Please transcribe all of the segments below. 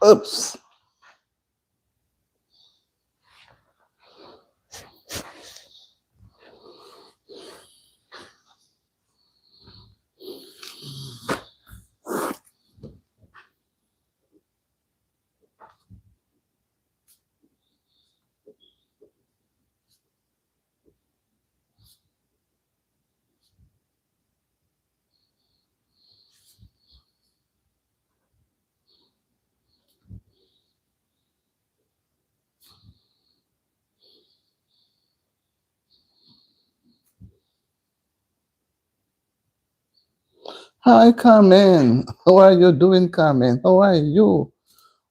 Oops. Hi, Carmen. How are you doing, Carmen? How are you?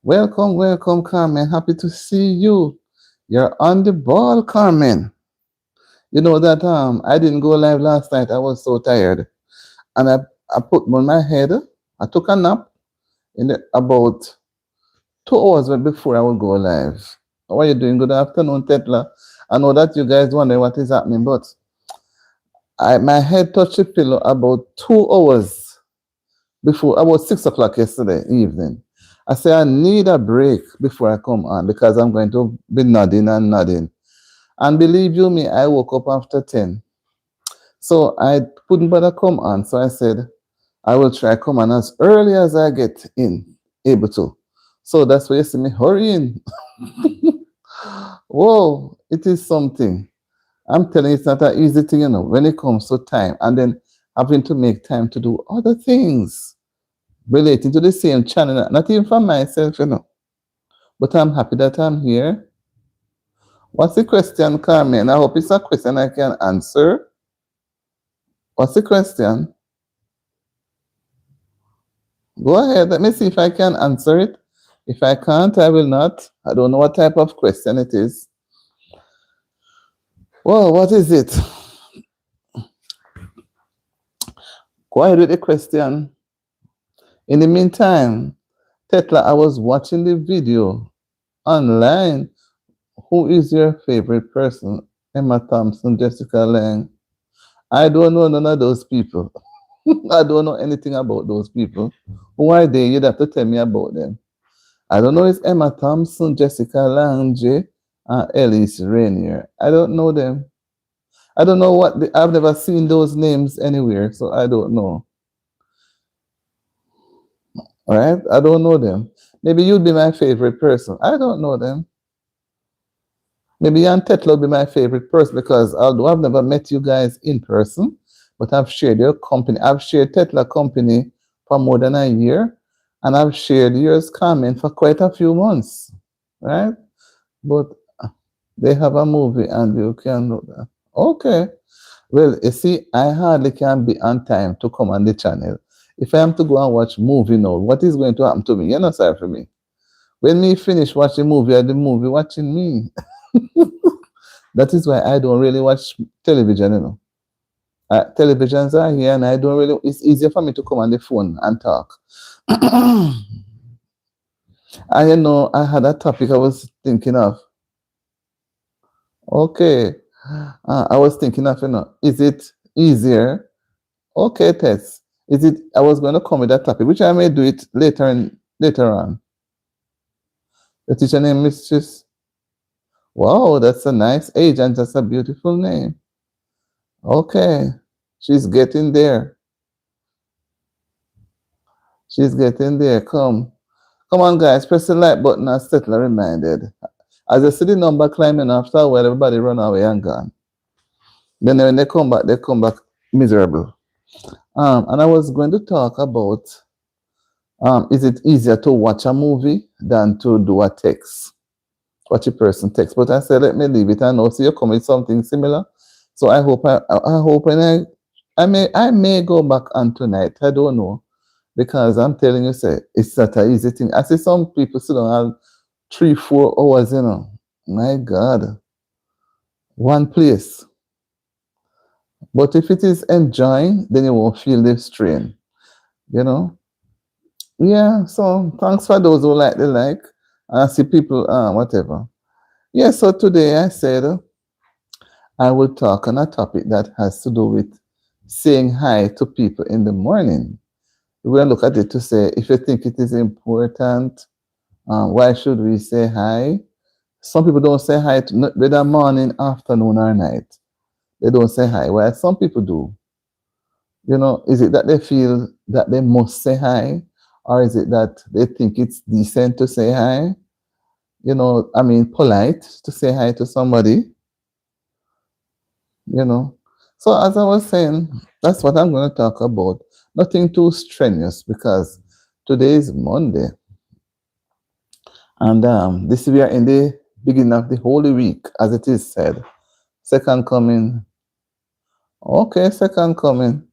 Welcome, welcome, Carmen. Happy to see you. You're on the ball, Carmen. You know that I didn't go live last night. I was so tired. And I put on my head. I took a nap in about 2 hours before I would go live. How are you doing? Good afternoon, Tetla. I know that you guys wonder what is happening, but my head touched the pillow about 2 hours before, about 6 o'clock yesterday evening. I say I need a break before I come on because I'm going to be nodding and nodding. And believe you me, I woke up after 10. So I couldn't bother come on. So I said, I will try come on as early as I get in, able to. So that's why you see me hurrying. Whoa, it is something. I'm telling you, it's not an easy thing, when it comes to time and then having to make time to do other things relating to the same channel, not even for myself. But I'm happy that I'm here. What's the question, Carmen? I hope it's a question I can answer. What's the question? Go ahead. Let me see if I can answer it. If I can't, I will not. I don't know what type of question it is. Well, what is it? Go ahead with the question. In the meantime, Tetla, I was watching the video online. Who is your favorite person? Emma Thompson, Jessica Lange. I don't know none of those people. I don't know anything about those people. Who are they? You'd have to tell me about them. I don't know if Emma Thompson, Jessica Lange, and Elise Rainier. I don't know them. I don't know I've never seen those names anywhere, so I don't know. All right? I don't know them. Maybe you'd be my favorite person. I don't know them. Maybe Jan Tetler will be my favorite person because although I've never met you guys in person, but I've shared your company. I've shared Tetler company for more than a year, and I've shared yours Carmen for quite a few months, right? But they have a movie and you can do that. Okay. Well, you see, I hardly can be on time to come on the channel. If I am to go and watch movie now, what is going to happen to me? You're not sorry for me. When me finish watching movie, the movie watching me. That is why I don't really watch television. Televisions are here, and I don't really. It's easier for me to come on the phone and talk. And I had a topic I was thinking of. Okay, I was thinking of, is it easier? Okay, Tess. Is it? I was going to come with that topic, which I may do it later on. The teacher name Mistress. Wow, that's a nice age and that's a beautiful name. Okay, she's getting there. She's getting there. Come on, guys. Press the like button and settle reminded. As I see the number climbing after a while, everybody run away and gone. Then when they come back miserable. And I was going to talk about is it easier to watch a movie than to do a text? Watch a person text. But I said, let me leave it. I know. So you come with something similar. So I hope when I may go back on tonight. I don't know. Because I'm telling you, say, it's not an easy thing. I see some people sit down have 3-4 hours. My God. One place. But if it is enjoying, then you won't feel the strain. You know? Yeah, so thanks for those who like the like. I see people, whatever. Yeah, so today I said I will talk on a topic that has to do with saying hi to people in the morning. We're going to look at it to say if you think it is important, Why should we say hi? Some people don't say hi to whether morning, afternoon, or night. They don't say hi. While some people do. You know, is it that they feel that they must say hi, or is it that they think it's decent to say hi? You know, I mean, polite to say hi to somebody. You know. So as I was saying, that's what I'm going to talk about. Nothing too strenuous because today is Monday, and this we are in the beginning of the Holy Week, as it is said. Second coming. Okay, second coming.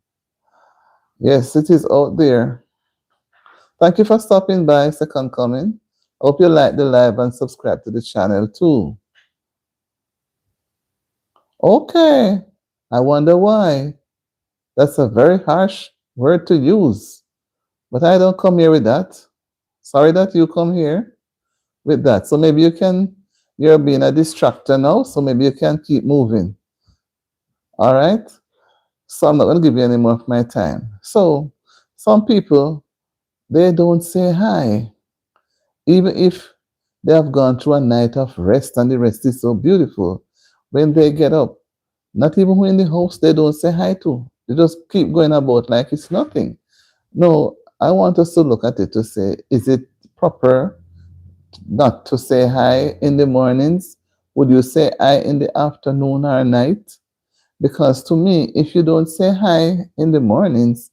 Yes, it is out there. Thank you for stopping by, second coming. Hope you like the live and subscribe to the channel too. Okay, I wonder why. That's a very harsh word to use, but I don't come here with that. Sorry that you come here with that. So maybe you're being a distractor now, so maybe you can keep moving. All right? So I'm not going to give you any more of my time. So some people, they don't say hi, even if they have gone through a night of rest and the rest is so beautiful. When they get up, not even who in the house they don't say hi to. They just keep going about like it's nothing. No, I want us to look at it to say, is it proper not to say hi in the mornings? Would you say hi in the afternoon or night? Because to me, if you don't say hi in the mornings,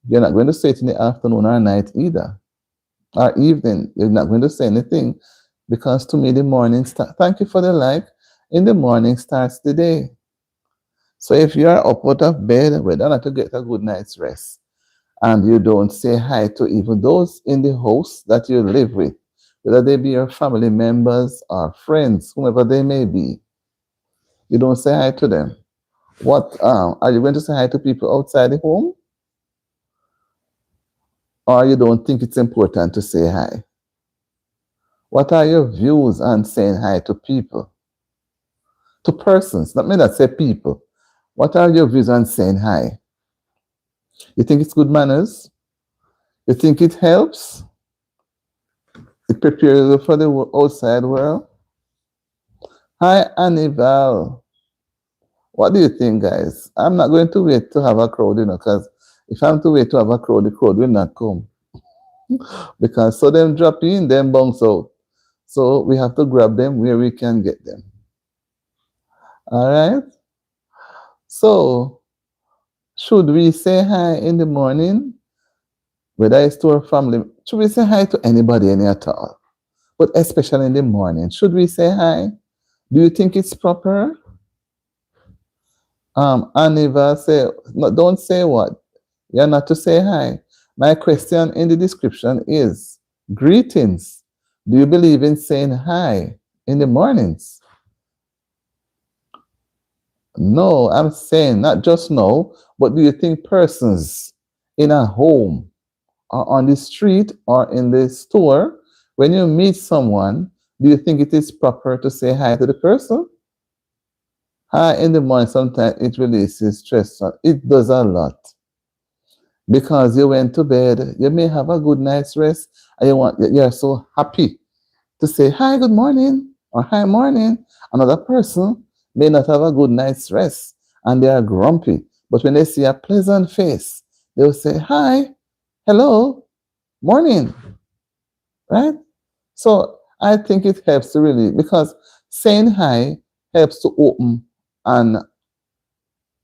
you're not going to say it in the afternoon or night either, or evening. You're not going to say anything because to me, the morning start. Thank you for the like. In the morning starts the day. So if you are up out of bed, whether or not to get a good night's rest, and you don't say hi to even those in the house that you live with, whether they be your family members or friends, whomever they may be, you don't say hi to them. What are you going to say hi to people outside the home, or you don't think it's important to say hi? What are your views on saying hi to people, to persons? Not me that say people. What are your views on saying hi? You think it's good manners? You think it helps? It prepares you for the outside world? Hi, Annival. What do you think, guys? I'm not going to wait to have a crowd, because if I'm to wait to have a crowd, the crowd will not come. Because so them drop in, them bounce out. So we have to grab them where we can get them. All right? So, should we say hi in the morning? Whether it's to our family, should we say hi to anybody, any at all? But especially in the morning, should we say hi? Do you think it's proper? Aniva say, no, don't say what? You're not to say hi. My question in the description is, greetings. Do you believe in saying hi in the mornings? No, I'm saying not just no, but do you think persons in a home or on the street or in the store, when you meet someone, do you think it is proper to say hi to the person? Hi in the morning, sometimes it releases stress. It does a lot. Because you went to bed, you may have a good night's rest, and you're so happy to say hi, good morning, or hi, morning. Another person may not have a good night's rest, and they are grumpy. But when they see a pleasant face, they will say hi, hello, morning, right? So I think it helps to really, because saying hi helps to open an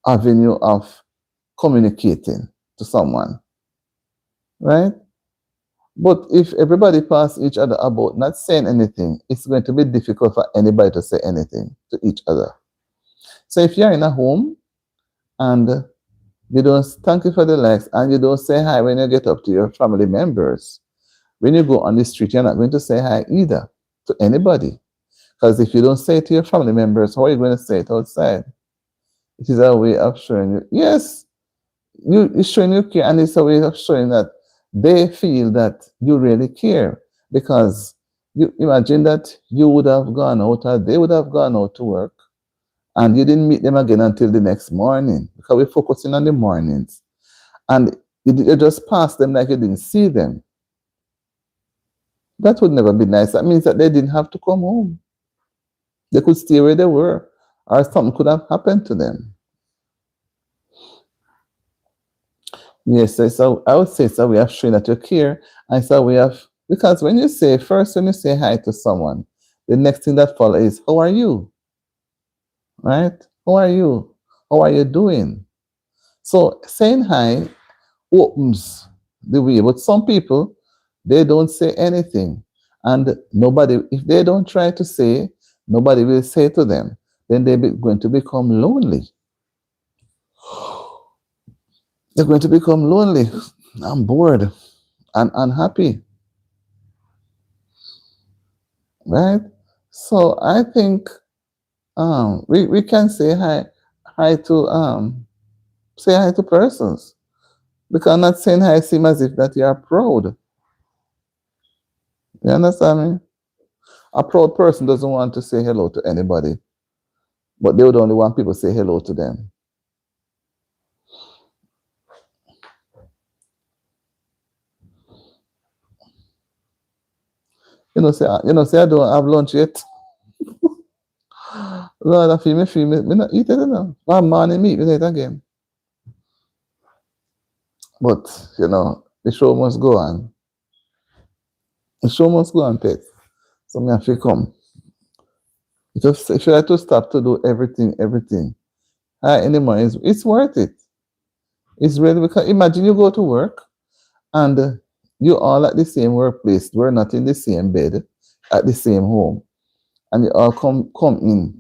avenue of communicating to someone, right? But if everybody pass each other about not saying anything, it's going to be difficult for anybody to say anything to each other. So if you're in a home and you don't thank you for the likes and you don't say hi when you get up to your family members, when you go on the street, you're not going to say hi either to anybody. Because if you don't say it to your family members, how are you going to say it outside? It is a way of showing you, yes, it's showing you care, and it's a way of showing that they feel that you really care. Because you imagine that you would have gone out or they would have gone out to work and you didn't meet them again until the next morning, because we're focusing on the mornings. And you just pass them like you didn't see them. That would never be nice. That means that they didn't have to come home. They could stay where they were, or something could have happened to them. Yes, so I would say so we have showing that you care, and so we have, because when you say hi to someone, the next thing that follows is how are you, right? How are you? How are you doing? So saying hi opens the way, but some people they don't say anything, and nobody, if they don't try to say, nobody will say to them. Then they're going to become lonely. They're going to become lonely and bored and unhappy, right? So I think we can hi to say hi to persons, because not saying hi seems as if that you are proud. You understand me? A proud person doesn't want to say hello to anybody, but they would only want people to say hello to them. Say I don't have lunch yet. Lord, I feel me not eat it now. One morning meat, we eat again. But the show must go on. The show must go on, pet. So me have to come. Just if you have to stop to do everything. Anymore, it's worth it. It's really, because imagine you go to work and you all at the same workplace. We're not in the same bed at the same home, and you all come in,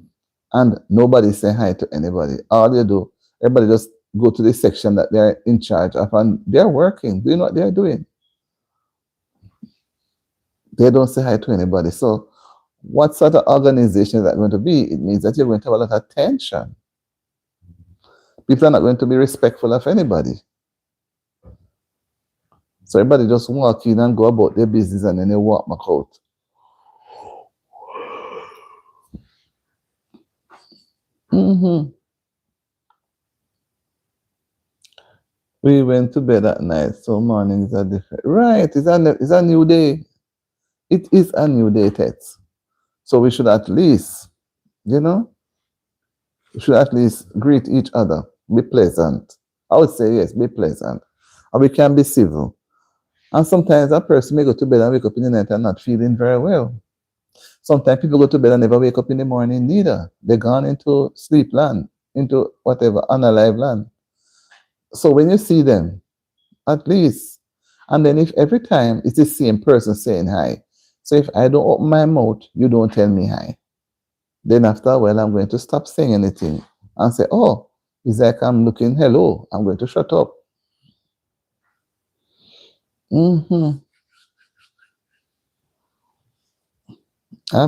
and nobody say hi to anybody. All you do, everybody just go to the section that they're in charge of, and they're working, doing what they're doing. They don't say hi to anybody. So what sort of organization is that going to be? It means that you're going to have a lot of tension. People are not going to be respectful of anybody. So everybody just walk in and go about their business, and then they walk back out. We went to bed at night, so mornings are different. Right, it's a new day. It is a new day, Tets. So we should at least, we should at least greet each other, be pleasant. I would say yes, be pleasant. And we can be civil. And sometimes a person may go to bed and wake up in the night and not feeling very well. Sometimes people go to bed and never wake up in the morning neither. They're gone into sleep land, into whatever, unalive land. So when you see them, at least, and then if every time it's the same person saying hi, so if I don't open my mouth, you don't tell me hi. Then after a while, I'm going to stop saying anything and say, oh, it's like I'm looking hello. I'm going to shut up. I'm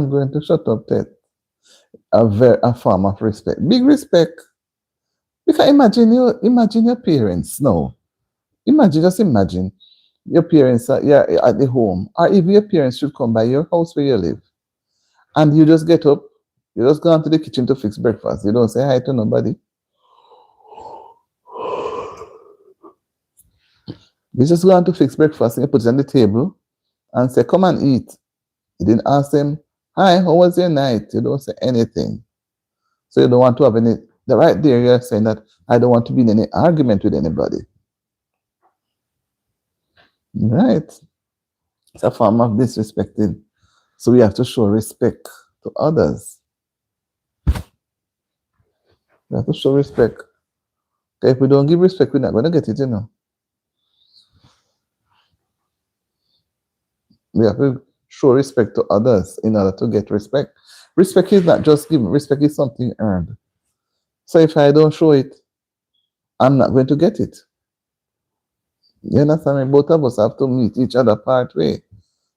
going to shut up, Ted. A form of respect. Big respect. Because imagine your parents now. Just imagine your parents are at the home, or if your parents should come by your house where you live, and you just get up, you just go into the kitchen to fix breakfast. You don't say hi to nobody. You just go on to fix breakfast and you put it on the table and say, come and eat. You didn't ask them, hi, how was your night? You don't say anything. So you don't want to have any, right there you're saying that I don't want to be in any argument with anybody. Right? It's a form of disrespecting. So we have to show respect to others. We have to show respect. Okay, if we don't give respect, we're not going to get it, We have to show respect to others in order to get respect. Respect is not just given. Respect is something earned. So if I don't show it, I'm not going to get it. You understand me? Both of us have to meet each other part way,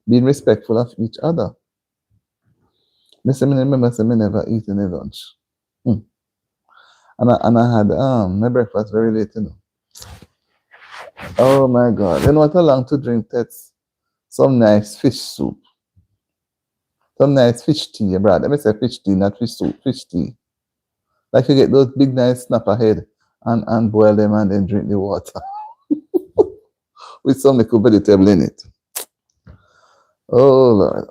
being respectful of each other. I remember I never eat any lunch. And I had my breakfast very late, Oh my God. You know what I long to drink? That's some nice fish soup. Some nice fish tea, brother. Let me say fish tea, not fish soup, fish tea. Like you get those big nice snapper head and boil them and then drink the water. With some little vegetable in it. Oh Lord.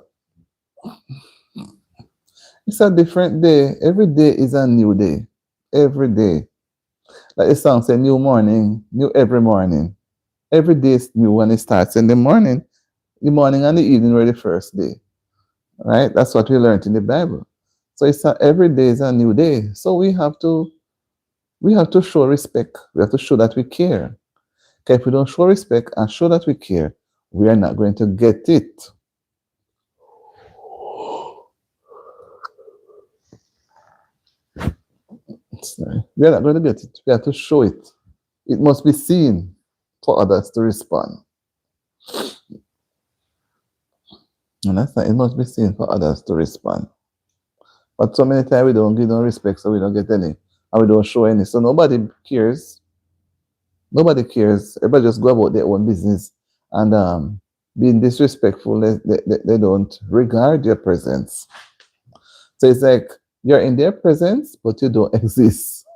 It's a different day. Every day is a new day. Every day. Like the song say, new morning, new every morning. Every day is new when it starts in the morning and the evening were the first day. Right? That's what we learned in the Bible. So every day is a new day. So we have to show respect. We have to show that we care. Okay, if we don't show respect and show that we care, we are not going to get it. Sorry. We are not going to get it. We have to show it. It must be seen for others to respond. Understand? It must be seen for others to respond. But so many times we don't give no respect, so we don't get any, and we don't show any. So nobody cares. Nobody cares. Everybody just go about their own business and being disrespectful. They don't regard your presence. So it's like you're in their presence, but you don't exist.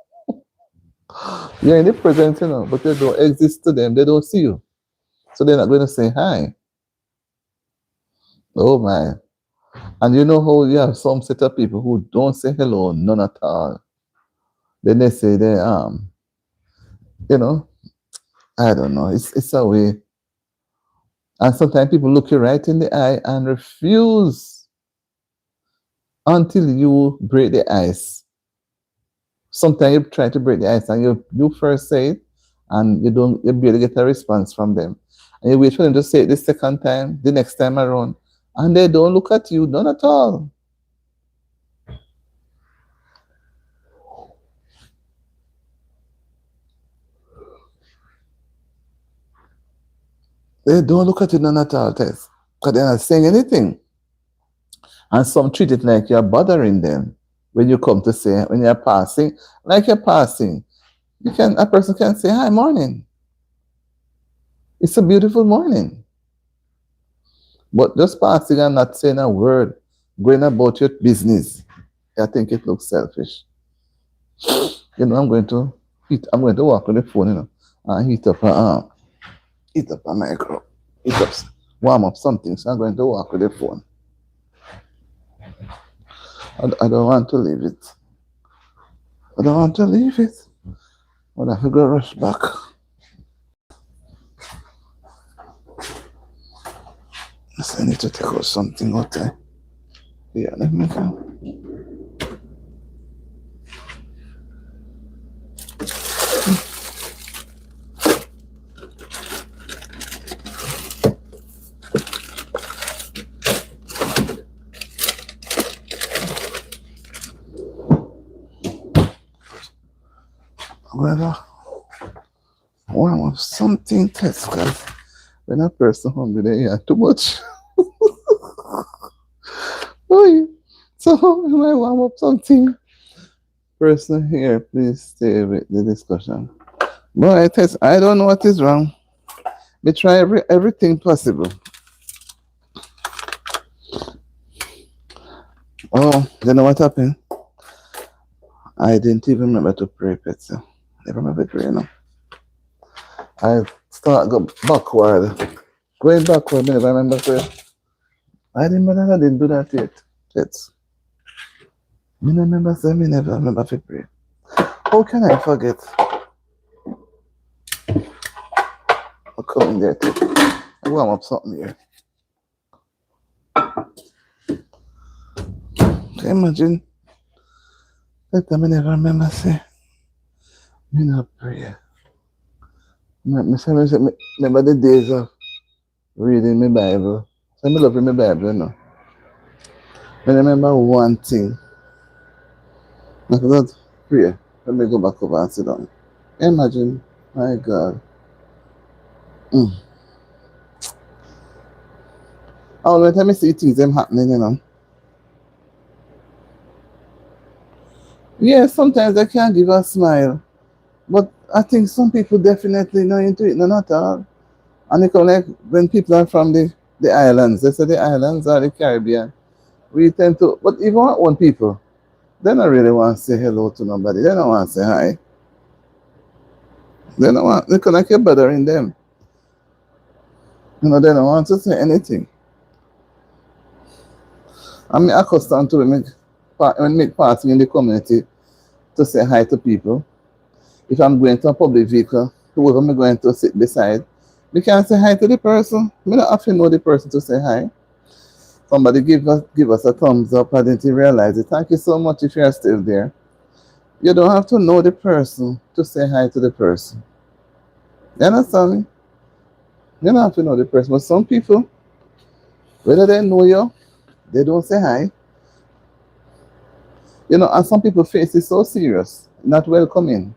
You're in their presence, but you don't exist to them. They don't see you. So they're not going to say hi. Oh my. And you know how you have some set of people who don't say hello, none at all. Then they say you know, I don't know. It's a way. And sometimes people look you right in the eye and refuse until you break the ice. Sometimes you try to break the ice and you first say it and you barely get a response from them. And you wait for them to say it the second time, the next time around, and they don't look at you, none at all. They don't look at you none at all, Tess, because they're not saying anything. And some treat it like you're bothering them when you come to say, when you're passing, like you're passing. A person can say, hi, morning. It's a beautiful morning. But just passing and not saying a word, going about your business, I think it looks selfish. I'm going to walk on the phone, and heat up a micro, warm up something. So I'm going to walk with the phone. I don't want to leave it. I don't want to leave it. But I have to go rush back. So I need to take out something out there. Yeah, let me go. Well, warm up something test, because when a person hungry, they eat too much. So when I warm up something, person here, please stay with the discussion. Boy, test, I don't know what is wrong. We try everything possible. Oh, you know what happened? I didn't even remember to pray, Petsa. Never remember praying. I start go backward. Going backward, I never remember prayer. I didn't do that yet. It's me remember say me never remember to pray. How can I forget? I'll come in there too. I warm up something here. Can you imagine? That time I never remember say me not pray. Remember the days of reading my Bible. So I love my Bible, I remember one thing. I forgot prayer. Let me go back over and sit down. Imagine, my God. All the time I see things them happening, Yeah, sometimes I can't give a smile. But I think some people definitely not into it, not at all. And it come like when people are from the islands, they say the islands or the Caribbean, we tend to, but even our own people, they don't really want to say hello to nobody. They don't want to say hi. They can like you're bothering them. They don't want to say anything. I'm accustomed to when make party in the community to say hi to people. If I'm going to a public vehicle, whoever I'm going to sit beside, we can say hi to the person. We don't have to know the person to say hi. Somebody give us a thumbs up. I didn't realize it. Thank you so much if you're still there. You don't have to know the person to say hi to the person. You understand me? You don't have to know the person. But some people, whether they know you, they don't say hi. And some people face is so serious, not welcoming.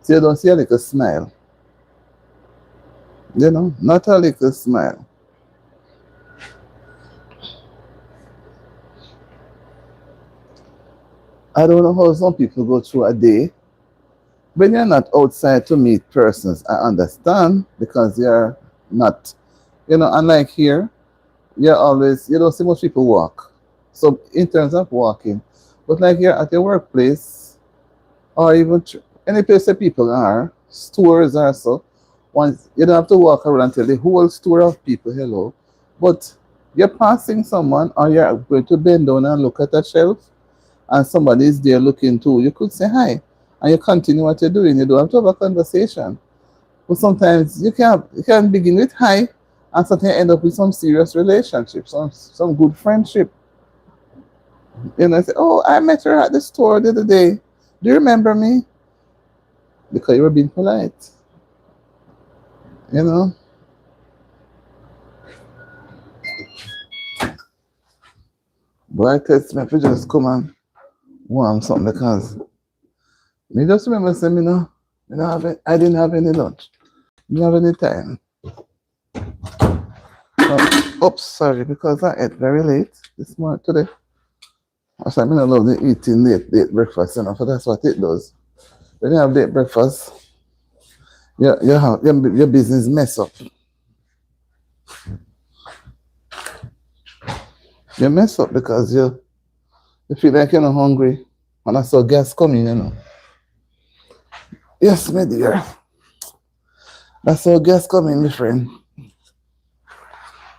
So you don't see a little smile. Not a little smile. I don't know how some people go through a day. When you're not outside to meet persons, I understand because you're not, unlike here, you don't see most people walk. So in terms of walking, but like you're at your workplace or even any place that people are, stores or so, once you don't have to walk around and tell the whole store of people hello, but you're passing someone or you're going to bend down and look at a shelf and somebody is there looking too, you could say hi and you continue what you're doing. You don't have to have a conversation. But sometimes you can begin with hi and sometimes end up with some serious relationship, some good friendship. I say, oh, I met her at the store the other day. Do you remember me? Because you were being polite. You know? But I text me if you just come and warm something because me just remember saying, I didn't have any lunch. Didn't have any time. Oops, sorry, because I ate very late this morning today. I said, I don't love the eating late breakfast, so that's what it does. When you have late breakfast, your business mess up. You mess up because you feel like you're not hungry and I saw gas coming. Yes, my dear. I saw gas coming, my friend.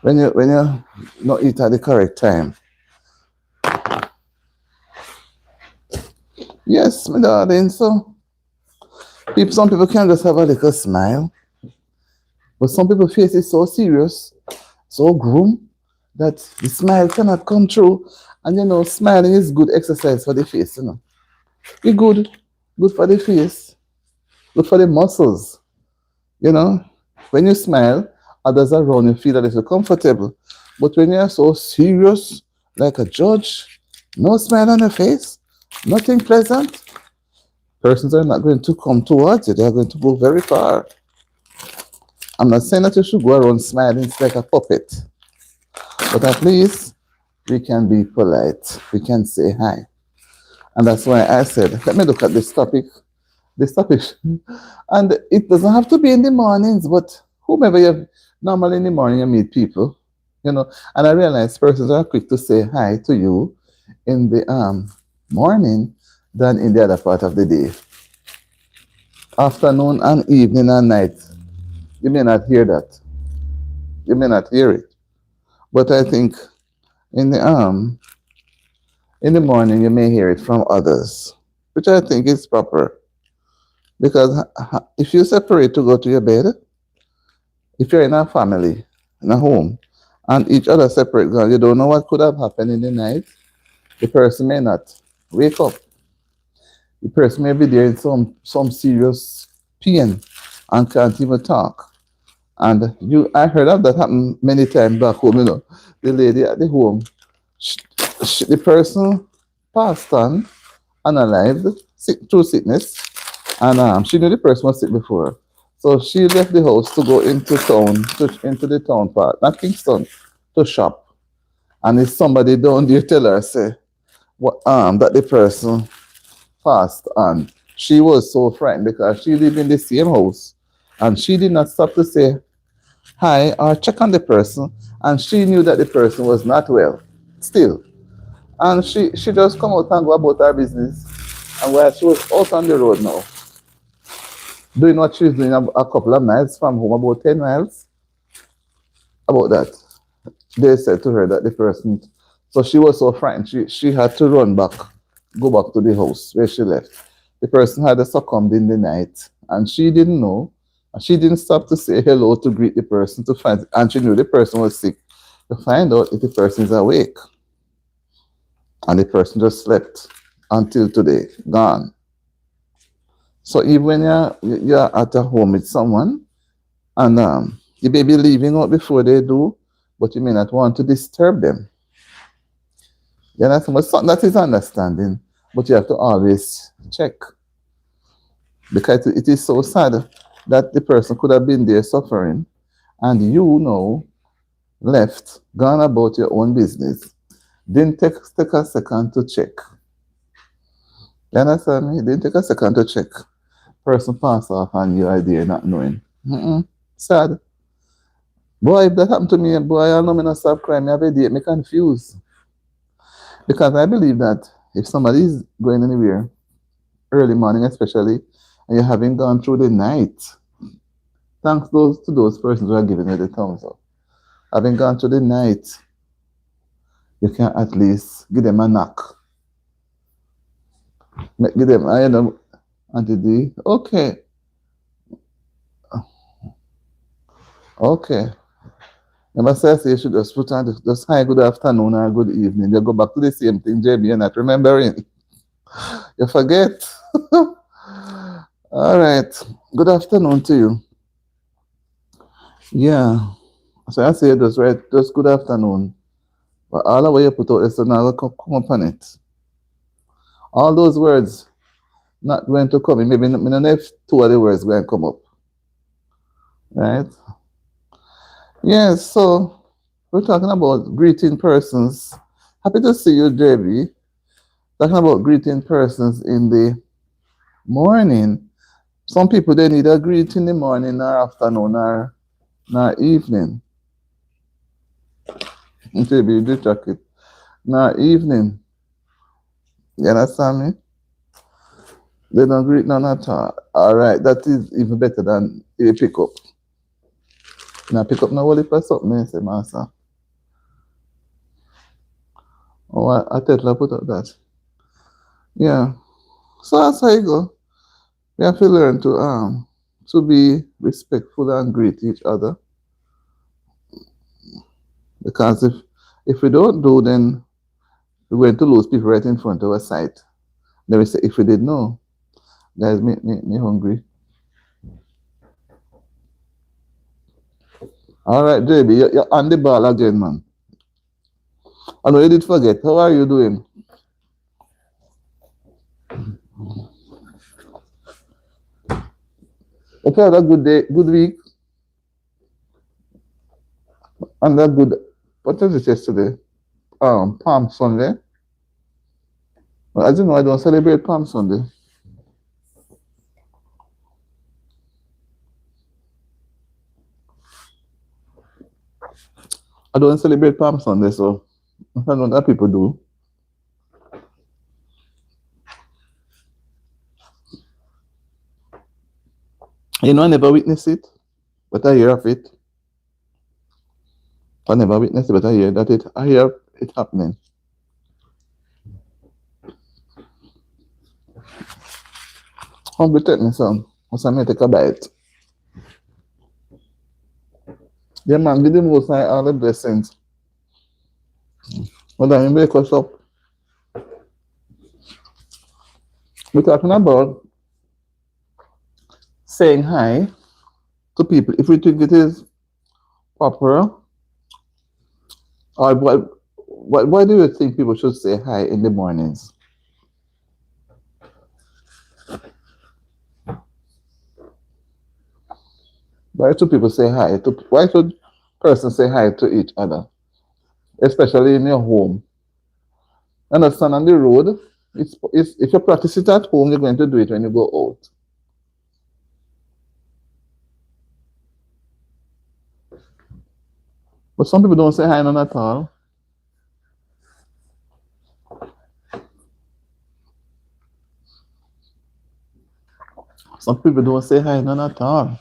When you not eat at the correct time. Yes, my darling. So some people can just have a little smile. But some people face it so serious, so grim, that the smile cannot come through. And smiling is good exercise for the face. Be good for the face, good for the muscles. When you smile, others around you feel a little comfortable. But when you're so serious, like a judge, no smile on your face, nothing pleasant, persons are not going to come towards you. They're going to go very far. I'm not saying that you should go around smiling like a puppet, but at least we can be polite. We can say hi. And that's why I said, let me look at this topic. This topic. And it doesn't have to be in the mornings, but whomever normally in the morning you meet people. And I realize persons are quick to say hi to you in the morning than in the other part of the day. Afternoon and evening and night, you may not hear that. You may not hear it. But I think in the morning you may hear it from others, which I think is proper. Because if you separate to go to your bed, if you're in a family, in a home, and each other separate, you don't know what could have happened in the night. The person may not wake up. The person may be there in some serious pain and can't even talk. And I heard of that happen many times back home. The lady at the home, the person passed on unalived through sickness, and she knew the person was sick before. So she left the house to go into town, into the town part, not Kingston, to shop. And if somebody down there tell her, say, that the person passed on, she was so frightened because she lived in the same house. And she did not stop to say hi or check on the person. And she knew that the person was not well, still. And she just come out and go about her business. And while she was out on the road now, doing what she was doing a couple of miles from home, about 10 miles, about that, they said to her that the person So she was so frightened. She had to run back, go back to the house where she left. The person had succumbed in the night, and she didn't know. And she didn't stop to say hello to greet the person to find, and she knew the person was sick. To find out if the person is awake, and the person just slept until today, gone. So even when you're at a home with someone, and you may be leaving out before they do, but you may not want to disturb them. Yeah, that is understanding, but you have to always check, because it is so sad that the person could have been there suffering, and you know left, gone about your own business, didn't take a second to check. You understand me? Didn't take a second to check. Person pass off and you are there not knowing. Sad. Boy, if that happened to me, boy, I know me not stop crying. Me have a date, me confused. Because I believe that if somebody is going anywhere, early morning especially, and you haven't gone through the night, thanks to those persons who are giving you the thumbs up. Having gone through the night, you can at least give them a knock. Give them, I know, Auntie D, okay. Okay. Never say you should just put on just hi, good afternoon or good evening. You go back to the same thing, JB, you're not remembering. You forget. All right. Good afternoon to you. Yeah. So I say just right, just good afternoon. But all the way you put out is now come up on it. All those words not going to come in. Maybe not if two of the words going to come up. Right? Yes, so we're talking about greeting persons. Happy to see you, JB. Talking about greeting persons in the morning. Some people, they need a greeting in the morning or afternoon or evening. JB, you do check it. Evening. You understand me? They don't greet none at all. All right, that is even better than a pick up. Now pick up now only for something, say master. Oh, I tell put up that. Yeah. So that's how you go. We have to learn to be respectful and greet each other. Because if we don't do, then we're going to lose people right in front of our sight. Then we say, if we did know, guys, me hungry. All right, JB, you're on the ball again, man. I know you did forget. How are you doing? Hope you had a good day, good week, and a good, what was it yesterday? Palm Sunday. Well, as you know, I don't celebrate Palm Sunday. I don't celebrate Palm Sunday, so I don't know what people do. You know, I never witnessed it, but I hear of it. I never witnessed it, but I hear it happening. Hungry, take me some. What's I take a bite? Yeah, man, give the most high all the blessings. Well, then, wake us up. We're talking about saying hi to people. If we think it is proper, or why do you think people should say hi in the mornings? Why should people say hi? Why should persons say hi to each other? Especially in your home. Understand, on the road, it's if you practice it at home, you're going to do it when you go out. But some people don't say hi none at all. Some people don't say hi none at all.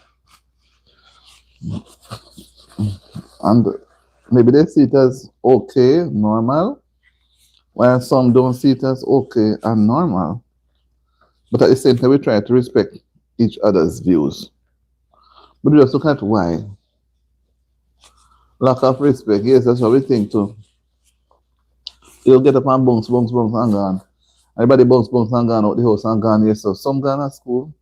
And maybe they see it as okay, normal. while some don't see it as okay and normal. But at the same time, we try to respect each other's views. But we just look at why. Lack of respect, yes, that's what we think too. You'll get up and bounce, bounce, bounce, and gone. Everybody bounce, bounce, and gone out the house and gone, yes, so some gone at school.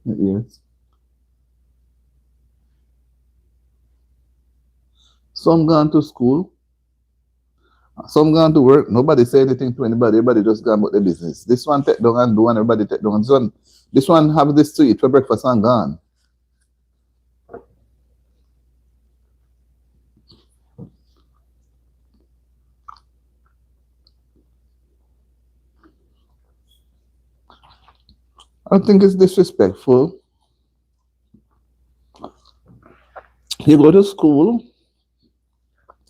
Yes. Some gone to school. Some gone to work. Nobody say anything to anybody. Everybody just gone about their business. This one take down and do, and everybody take down. This one have this to eat for breakfast and gone. I think it's disrespectful. You go to school,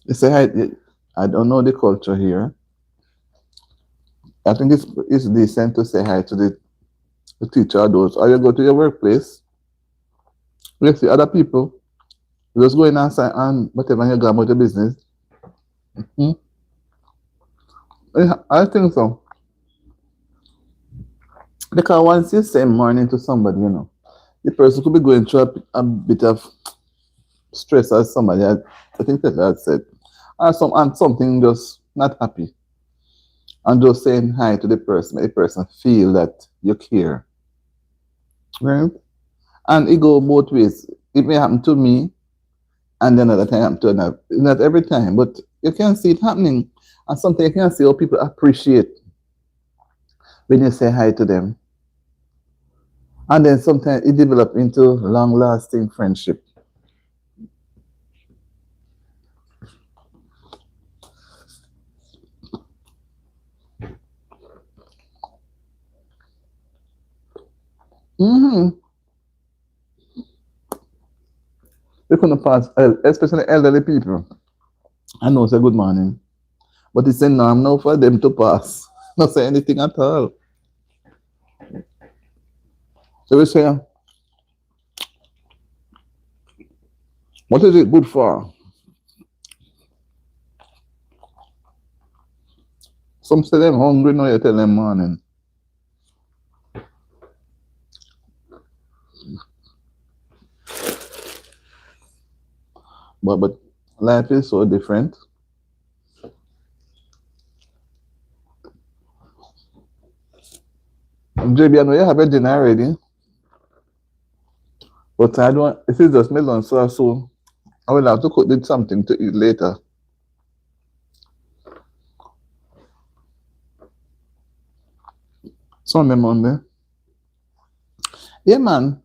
you say, I don't know the culture here. I think it's decent to say hi to the teacher or those. Or you go to your workplace, you see other people, you just go in outside and whatever you go about your business. Hmm? I think so. Because once you say morning to somebody, the person could be going through a bit of stress as somebody, I think that I said, and something just not happy. And just saying hi to the person, make the person feel that you care. Right? And it go both ways. It may happen to me, and then another time happen to another. Not every time, but you can see it happening. And something you can see how people appreciate when you say hi to them. And then sometimes it develops into long-lasting friendship. Mm-hmm. They couldn't pass, especially elderly people. I know say good morning, but it's a norm now for them to pass, not say anything at all. So we say, what is it good for? Some say them hungry, now you tell them morning. But life is so different. JB, I know you have a dinner already, but I don't. If it's just me lunch, so I will have to cook something to eat later. Sunday, Monday. Yeah, man.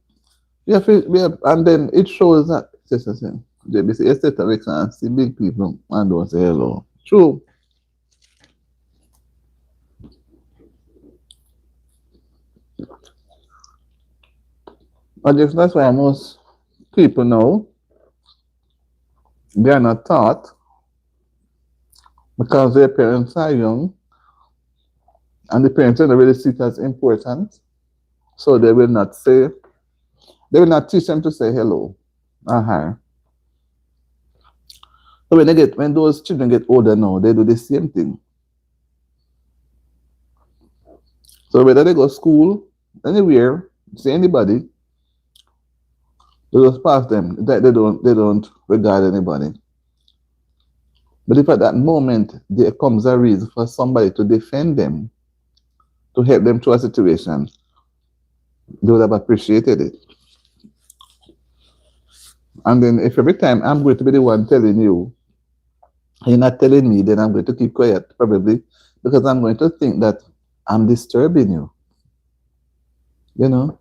And then it shows that JB say yesterday we can see big people and don't say hello. True. I guess that's why most people now they are not taught because their parents are young and the parents don't really see it as important. So they will not teach them to say hello or hi. So when those children get older now, they do the same thing. So whether they go to school, anywhere, see anybody, they just pass them. They don't regard anybody. But if at that moment there comes a reason for somebody to defend them, to help them through a situation, they would have appreciated it. And then if every time I'm going to be the one telling you, you're not telling me, then I'm going to keep quiet, probably, because I'm going to think that I'm disturbing you. You know?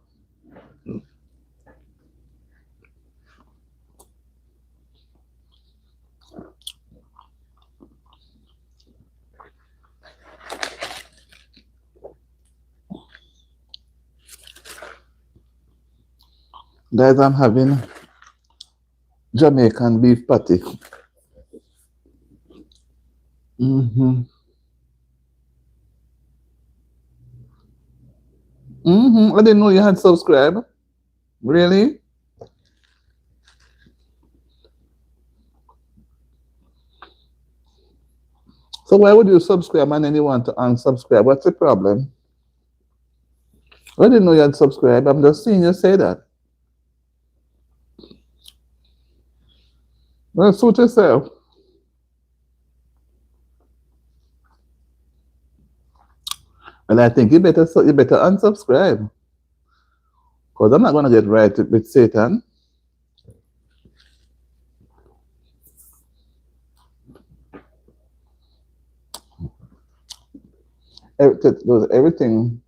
Guys, I'm having Jamaican beef patty. Mm-hmm. Mm-hmm. I didn't know you had subscribed. Really? So why would you subscribe and then you want to unsubscribe? What's the problem? I didn't know you had subscribed. I'm just seeing you say that. Well, suit yourself. And I think you better unsubscribe. Because I'm not gonna get right with Satan. Everything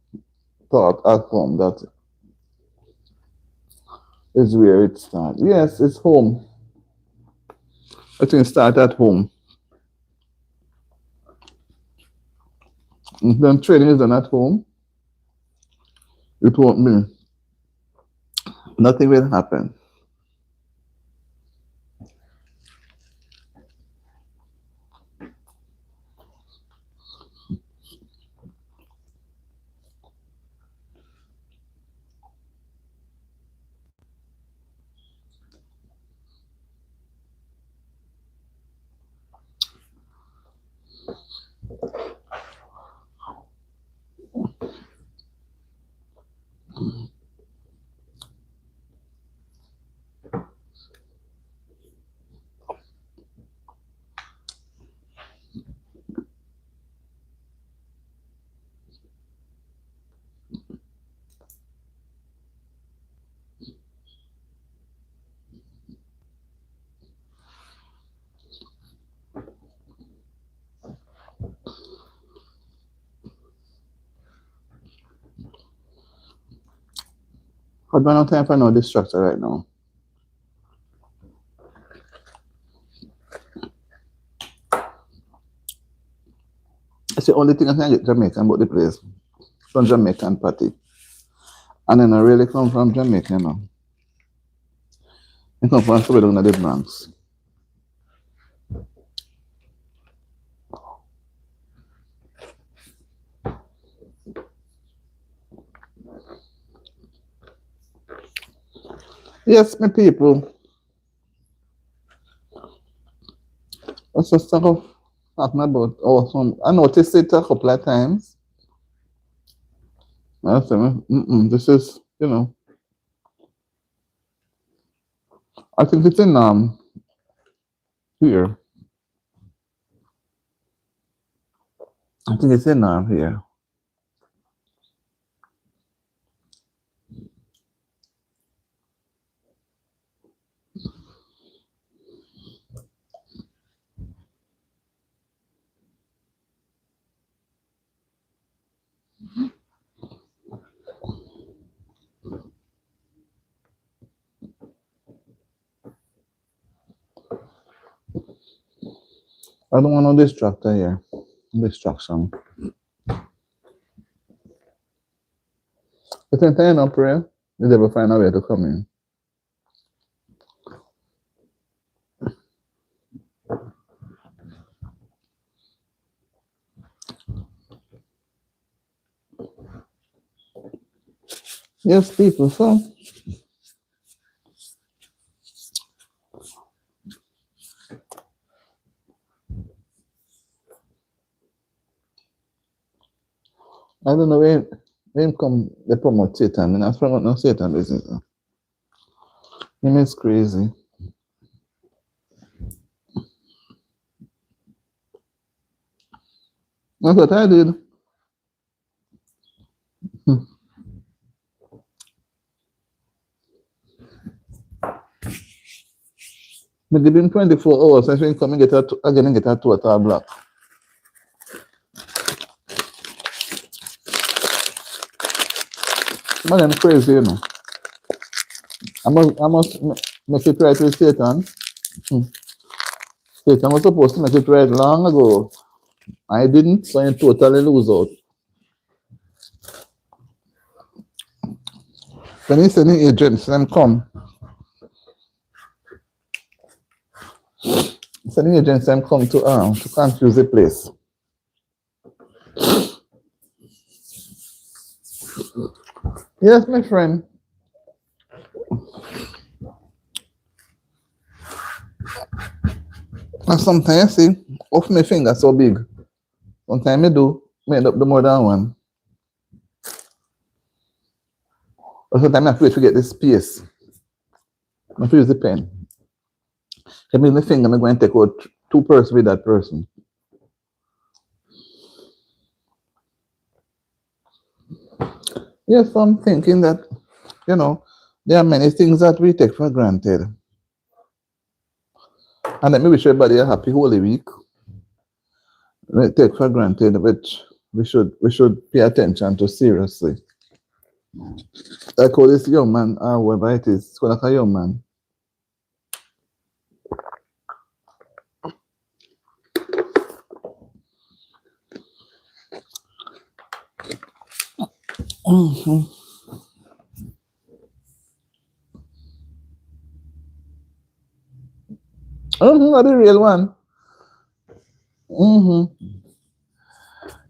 thought at home that is where it starts. Yes, it's home. Everything starts at home. If then training is done at home, it won't be. Nothing will happen. I've got no time for no distractor right now. It's the only thing I can get Jamaican about the place. From Jamaican party. And then I really come from Jamaica, you know. I come from somewhere down in the Bronx. Yes, my people. Let's just talking about awesome. I noticed it a couple of times. I said, this is, you know, I think it's in here. I think it's in here. I don't want no distractor here. Distraction. But then turn up prayer, you never find a way to come in. Yes, people, so I don't know when come they promote Satan, and I promote no Satan business. Him is crazy. That's what I did. But give him 24 hours, I think come and get again and get a total block. Man, I'm crazy, you know. I must make it right with Satan. Satan was supposed to make it right long ago. I didn't, so I totally lose out. When he send the agents, them come. Sending agents them come to confuse the place. Yes, my friend. And sometimes see, off my finger so big. Sometimes I do, may end up do more than one. Or sometimes I have to wait to get the space. I have to use the pen. I use my finger, I'm going to take out two persons with that person. Yes, I'm thinking that, there are many things that we take for granted. And let me wish everybody a happy Holy Week. We take for granted, which we should pay attention to seriously. I call this young man, whoever it is, it's like a young man. Mm-hmm. The real one. Mm-hmm.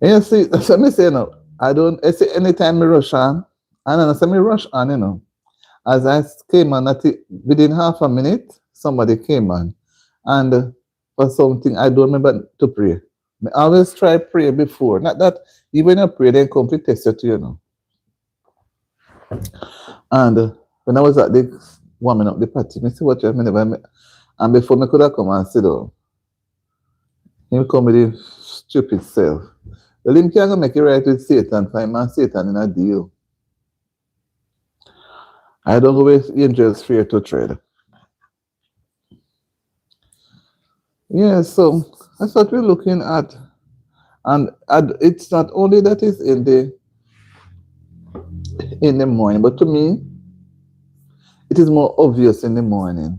You see, that's what I say now. I say anytime I rush on, and then I say me rush on, as I came on, within half a minute, somebody came on. And for something, I don't remember to pray. I always try pray before. Not that even when you pray, they come to test you, And when I was at the warming up the party, I said, what you mean? And before I could have come and sit down, he come with his stupid self. Well, him can't make it right with Satan, find man Satan in a deal. I don't go with angels fear to tread. Yeah, so that's what we're looking at. And it's not only that it's in the morning, but to me, it is more obvious in the morning.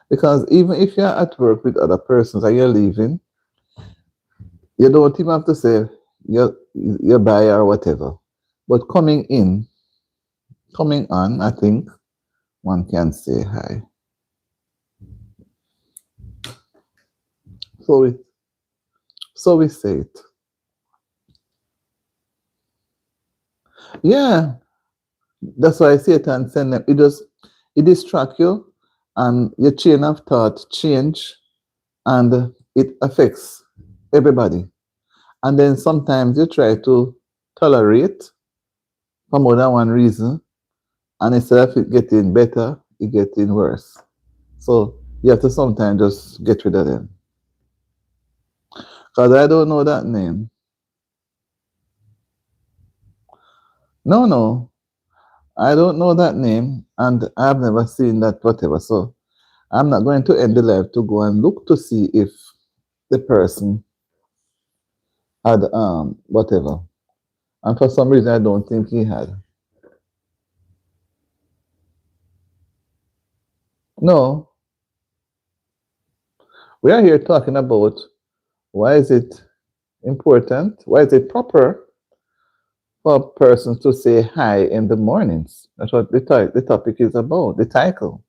Because even if you're at work with other persons and you're leaving, you don't even have to say you're by or whatever. But coming on, I think one can say hi. So we say it. Yeah. That's why Satan send them. It distracts you and your chain of thought change and it affects everybody. And then sometimes you try to tolerate for more than one reason, and instead of it getting better, it getting worse. So you have to sometimes just get rid of them. Because I don't know that name. No. I don't know that name, and I've never seen that whatever. So I'm not going to end the live to go and look to see if the person had whatever. And for some reason I don't think he had. No. We are here talking about why is it important, why is it proper for persons to say hi in the mornings. That's what the topic is about, the title.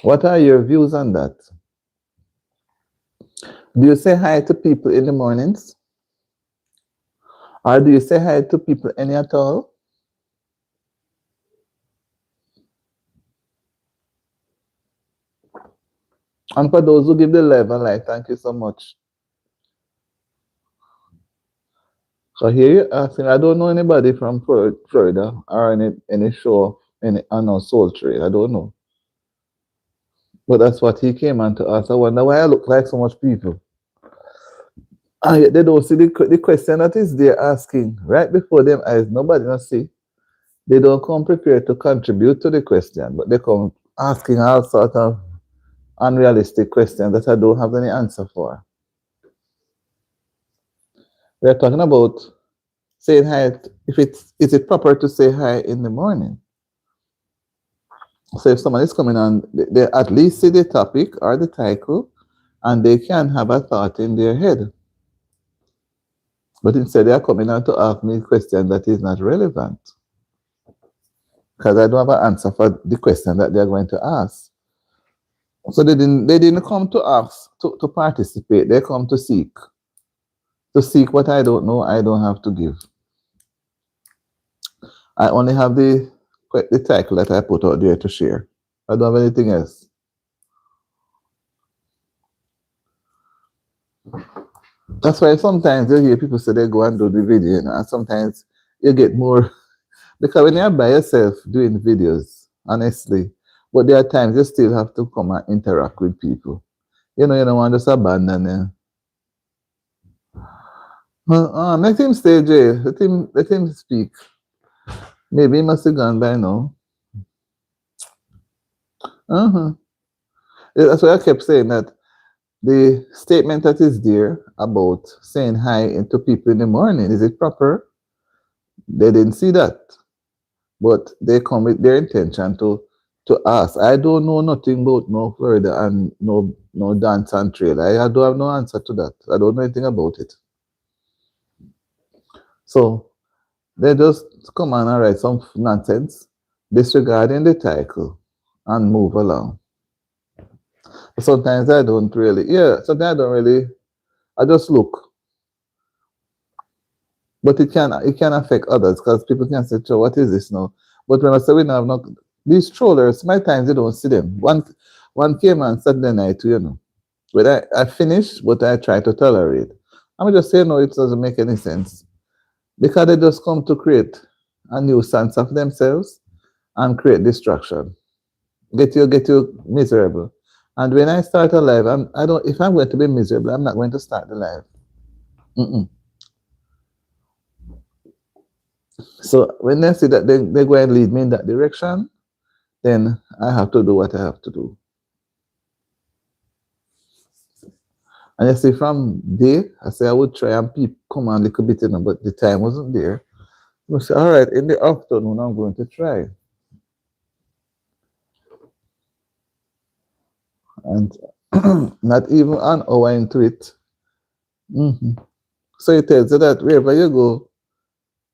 What are your views on that? Do you say hi to people in the mornings? Or do you say hi to people any at all? And for those who give the love and light, thank you so much. So here you're asking, I don't know anybody from Florida or any show, Soul Train. I don't know. But that's what he came on to ask. I wonder why I look like so much people. They don't see the question that is there asking right before them eyes. Nobody not see. They don't come prepared to contribute to the question, but they come asking all sort of unrealistic questions that I don't have any answer for. We are talking about saying hi. Is it proper to say hi in the morning? So if someone is coming on, they at least see the topic or the title, and they can have a thought in their head. But instead, they are coming on to ask me a question that is not relevant. Because I don't have an answer for the question that they're going to ask. So they didn't come to ask to participate. They come to seek. To seek what I don't know, I don't have to give. I only have the title that I put out there to share. I don't have anything else. That's why sometimes you hear people say they go and do the video, and sometimes you get more because when you're by yourself doing videos, honestly, but there are times you still have to come and interact with people. You don't want to just abandon them. Let him stay, Jay. Let him speak. Maybe he must have gone by now. Uh-huh. Yeah, that's why I kept saying that the statement that is there about saying hi to people in the morning, is it proper? They didn't see that, but they come with their intention to ask. I don't know nothing about no Florida and no dance and trail. I don't have no answer to that. I don't know anything about it. So they just come on and write some nonsense disregarding the title and move along. Sometimes I don't really, yeah, sometimes I don't really, I just look. But it can affect others because people can say, "So what is this now?" But when I say we now have not these trollers, my times you don't see them. One came on Saturday night, But I finished, but I try to tolerate. I'm just saying no, it doesn't make any sense. Because they just come to create a nuisance of themselves and create distraction. Get you miserable. And when I start a live, I don't if I'm going to be miserable, I'm not going to start the live. Mm-mm. So when they see that they're going to lead me in that direction, then I have to do what I have to do. And you see, from there, I say I would try and come on a little bit, but the time wasn't there. I say, all right, in the afternoon, I'm going to try. And not even an hour into it. Mm-hmm. So it tells you that wherever you go,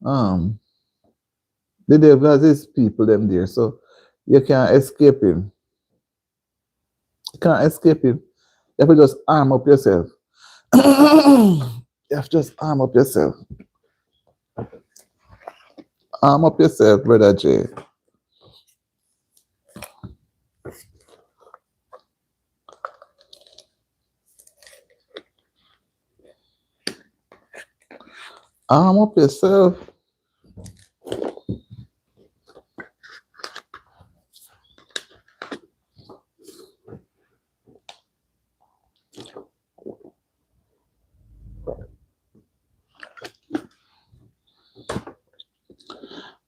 um, the devil has his people them there. So you can't escape him. You can't escape him. You have to just arm up yourself. You have to just arm up yourself. Arm up yourself, Brother Jay. Arm up yourself.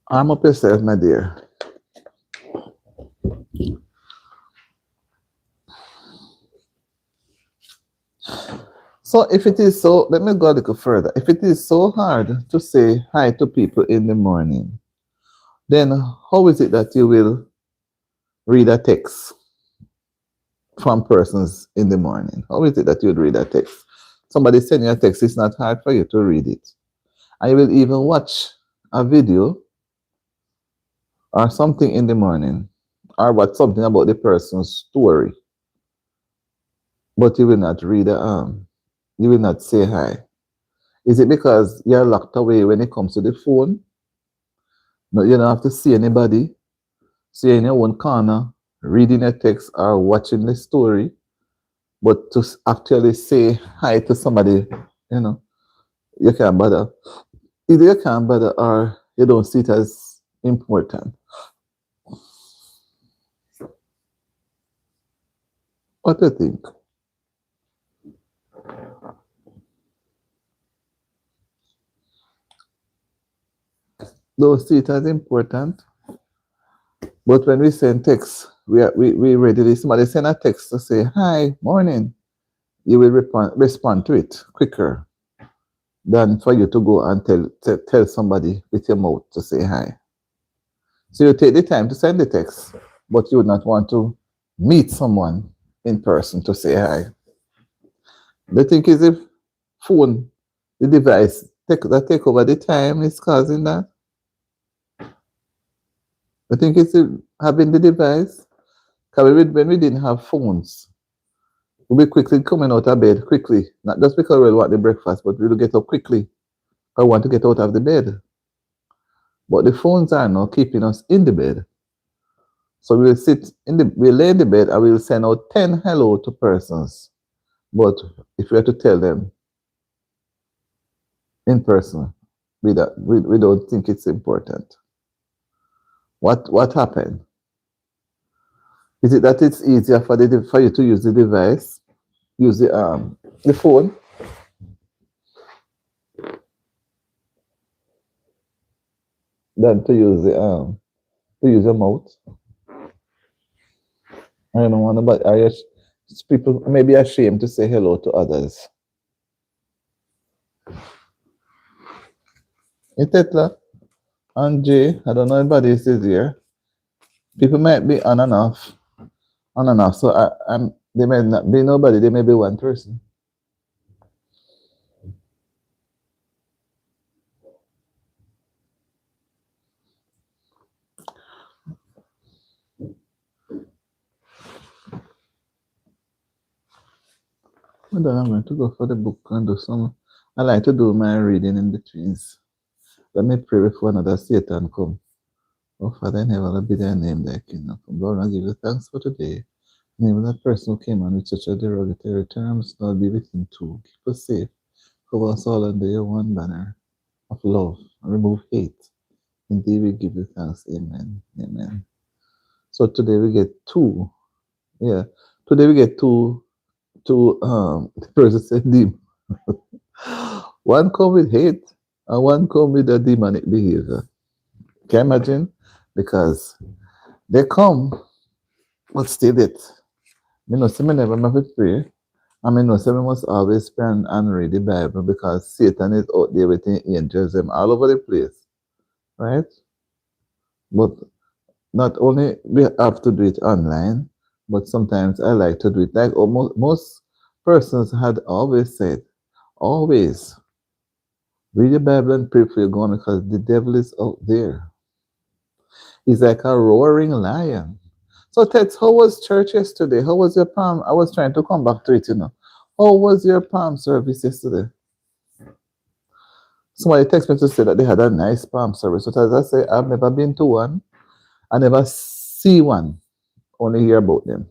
Arm up yourself, my dear. So if it is so, let me go a little further. If it is so hard to say hi to people in the morning, then how is it that you will read a text from persons in the morning? How is it that you would read a text? Somebody send you a text, it's not hard for you to read it. And you will even watch a video or something in the morning or what something about the person's story. But you will not read you will not say hi. Is it because you're locked away when it comes to the phone? No, you don't have to see anybody. So you're in your own corner, reading a text or watching the story. But to actually say hi to somebody, you can't bother. Either you can't bother or you don't see it as important. What do you think? Don't see it as important. But when we send text, we readily somebody send a text to say hi, morning. You will respond to it quicker than for you to go and tell somebody with your mouth to say hi. So you take the time to send the text, but you would not want to meet someone in person to say hi. The thing is, if phone, the device that take over the time is causing that. I think it's having the device. Because when we didn't have phones, we'll be quickly coming out of bed quickly. Not just because we want the breakfast, but we'll get up quickly. I want to get out of the bed. But the phones are now keeping us in the bed. So we'll lay in the bed and we'll send out 10 hello to persons. But if we have to tell them, in person. We don't think it's important. What happened? Is it that it's easier for you to use the device, use the phone, than to use your mouth? I don't want to, but people may be ashamed to say hello to others. Itetla and Jay, I don't know if anybody is here. People might be on and off. So they may not be nobody. They may be one person. Hold on, I'm going to go for the book and do some. I like to do my reading in betweens. Let me pray before another Satan come. Oh, Father in heaven, be thy name, thy kingdom come. Lord, I give you thanks for today. Name of that person who came on with such a derogatory terms, Lord, be with him too. Keep us safe. Cover us all under your one banner of love and remove hate. Indeed, we give you thanks. Amen. Amen. So today we get two. Yeah. Today we get two the person said demon. One come with hate and one come with a demonic behavior. Can you imagine? Because they come, but still it. Me know, say me never must pray. And me know, say me must always pray and read the Bible because Satan is out there with the angels them all over the place. Right? But not only we have to do it online, but sometimes I like to do it like almost most persons had always said, always read the Bible and pray for your God because the devil is out there. He's like a roaring lion. So Tex, how was church yesterday? How was your palm? I was trying to come back to it, How was your palm service yesterday? Somebody texted me to say that they had a nice palm service. But as I say, I've never been to one. I never see one. Only hear about them.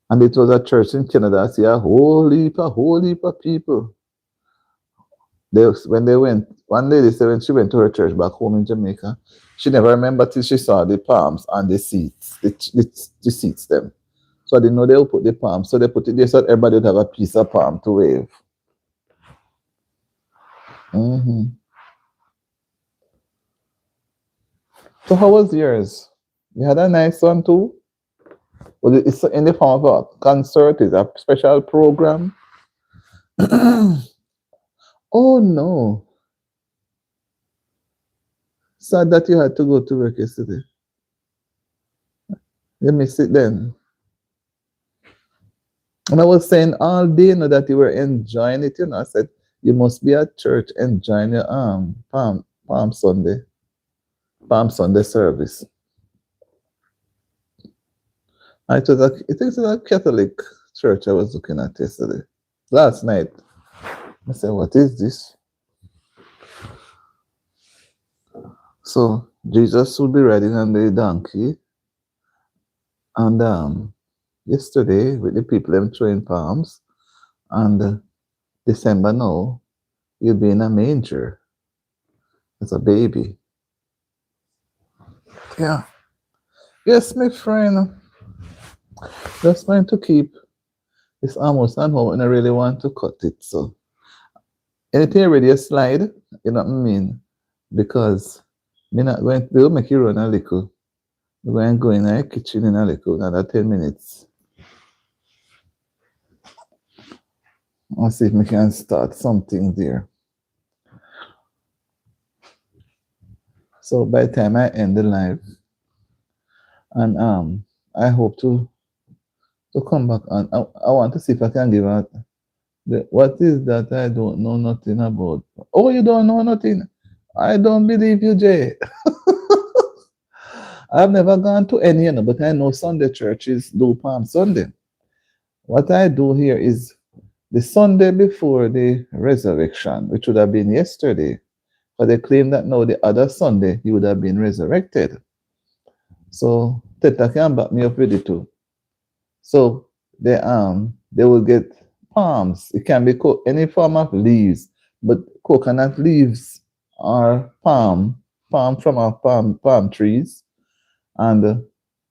And it was a church in Canada. I see a whole heap of people. When they went, one lady said when she went to her church back home in Jamaica, she never remembered till she saw the palms and the seats, the seats them. So I didn't know they would put the palms. So they put it there so everybody would have a piece of palm to wave. Mm-hmm. So how was yours? You had a nice one too? Was it in the form of a concert? Is a special program? Oh no. Sad that you had to go to work yesterday. You missed it then. And I was saying all day, that you were enjoying it, I said, you must be at church enjoying your Palm Sunday service. It was a Catholic church I was looking at yesterday. Last night. I said, what is this? So Jesus will be riding on the donkey. And yesterday, with the people them throwing palms, and December now, he'll be in a manger as a baby. Yeah. Yes, my friend. Just trying to keep this almost on home, and I really want to cut it. So anything already a slide, you know what I mean? Because me not going to, they'll make you run a little. We're going to go in the kitchen in a little, another 10 minutes. I'll see if we can start something there. So by the time I end the live, and I hope to come back, and I want to see if I can give out what is that I don't know nothing about. Oh, you don't know nothing? I don't believe you, Jay. I've never gone to any, but I know Sunday churches do Palm Sunday. What I do here is the Sunday before the resurrection, which would have been yesterday, but they claim that now the other Sunday he would have been resurrected. So Teta can back me up with it too. So they will get palms. It can be any form of leaves but coconut leaves are palm from our palm trees, and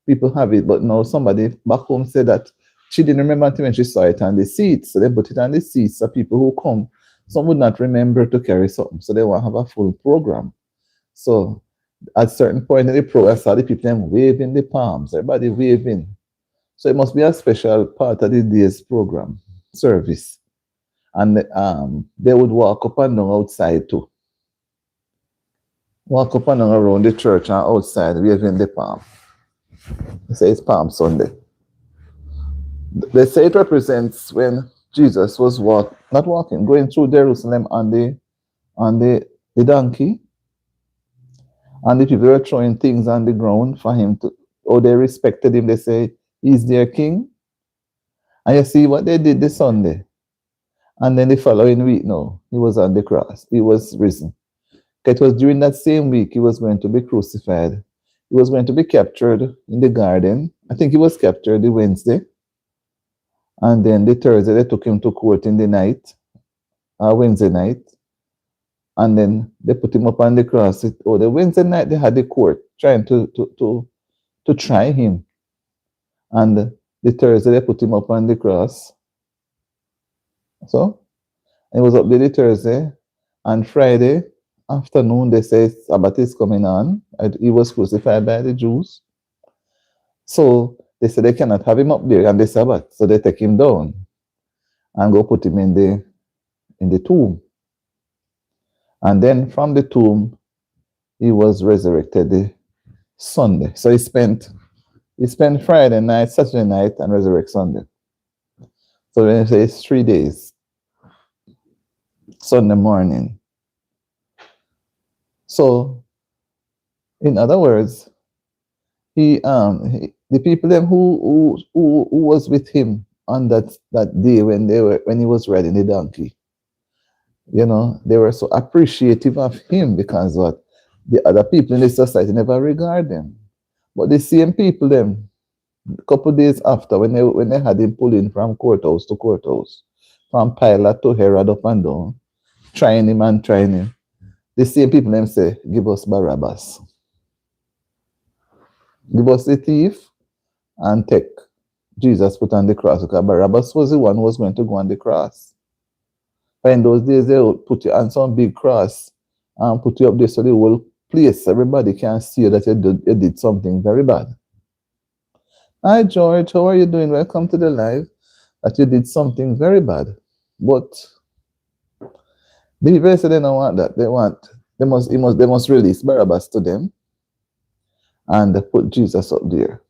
people have it. But now somebody back home said that she didn't remember until when she saw it on the seats. So they put it on the seats so people who come, some would not remember to carry something. So they want to have a full program. So at certain point in the program, I saw the people them waving the palms, everybody waving. So it must be a special part of the day's program service. And they would walk up and down outside too. Walk up and down around the church and outside waving the palm. They say it's Palm Sunday. They say it represents when Jesus was going through Jerusalem on the donkey, and the people were throwing things on the ground for him to, or they respected him. They say he's their king. And you see what they did this Sunday. And then the following week, no, he was on the cross. He was risen. It was during that same week he was going to be crucified. He was going to be captured in the garden. I think he was captured the Wednesday. And then the Thursday, they took him to court in the night, Wednesday night. And then they put him up on the cross. The Wednesday night, they had the court trying to try him. And the Thursday, they put him up on the cross. So, it was up there the Thursday. And Friday afternoon, they say Sabbath is coming on. He was crucified by the Jews. So, they said they cannot have him up there on the Sabbath. So, they take him down and go put him in the tomb. And then from the tomb, he was resurrected the Sunday. So, he spent Friday night, Saturday night, and resurrect Sunday. So, when you say it's 3 days, Sunday morning. So, in other words, the people them who was with him on that day when he was riding the donkey, you know, they were so appreciative of him because what the other people in the society never regard them. But the same people them, a couple of days after, when they had him pulling from courthouse to courthouse, from Pilate to Herod up and down, trying him, the same people them say, give us Barabbas. Give us the thief and take Jesus put on the cross, because Barabbas was the one who was going to go on the cross. But in those days, they would put you on some big cross and put you up there so the whole place, everybody can see that you did something very bad. Hi, George, how are you doing? Welcome to the live. That you did something very bad. But the people say they don't want that. They must release Barabbas to them and put Jesus up there.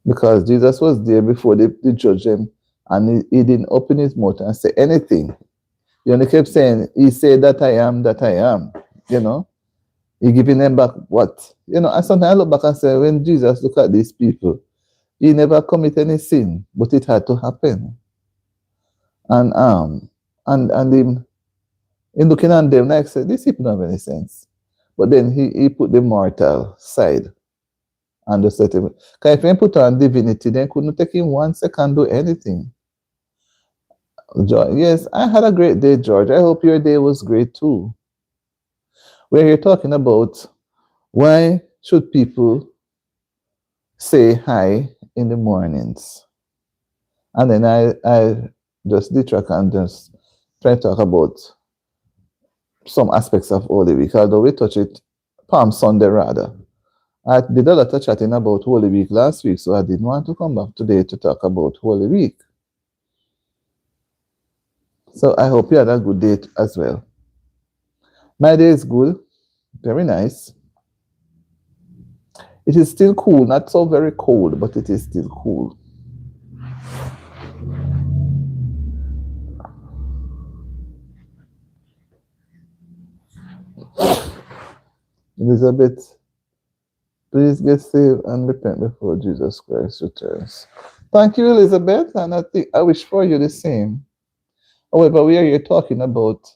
Because Jesus was there before they judged him, and he didn't open his mouth and say anything. He only kept saying, he said that I am, you know. He giving them back what? You know, and sometimes I look back and say, when Jesus look at these people, he never commit any sin, but it had to happen. And him in looking at them, like say, these people don't have any sense. But then he put the mortal side. And just let him, because if he put on divinity, then couldn't take him 1 second do anything. Yes, I had a great day, George. I hope your day was great too. We're here talking about why should people say hi in the mornings. And then I just detract and just try to talk about some aspects of Holy Week, although we touch it Palm Sunday rather. I did a lot of chatting about Holy Week last week, so I didn't want to come back today to talk about Holy Week. So I hope you had a good day as well. My day is good, very nice. It is still cool, not so very cold, but it is still cool. Elizabeth, please get saved and repent before Jesus Christ returns. Thank you, Elizabeth, and I wish for you the same. However, we are here talking about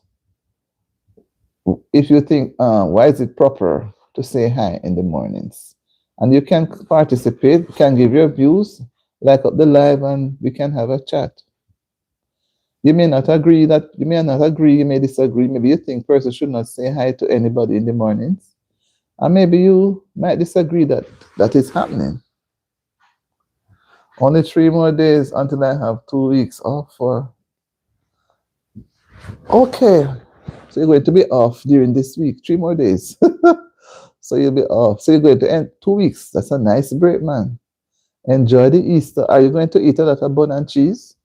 if you think, why is it proper to say hi in the mornings? And you can participate, can give your views, like up the live, and we can have a chat. You may not agree that you may not agree, you may disagree. Maybe you think person should not say hi to anybody in the mornings. And maybe you might disagree that that is happening. Only 3 more days until I have 2 weeks off for. Okay. So you're going to be off during this week, 3 more days. So you'll be off. So you're going to end 2 weeks. That's a nice break, man. Enjoy the Easter. Are you going to eat a lot of bun and cheese?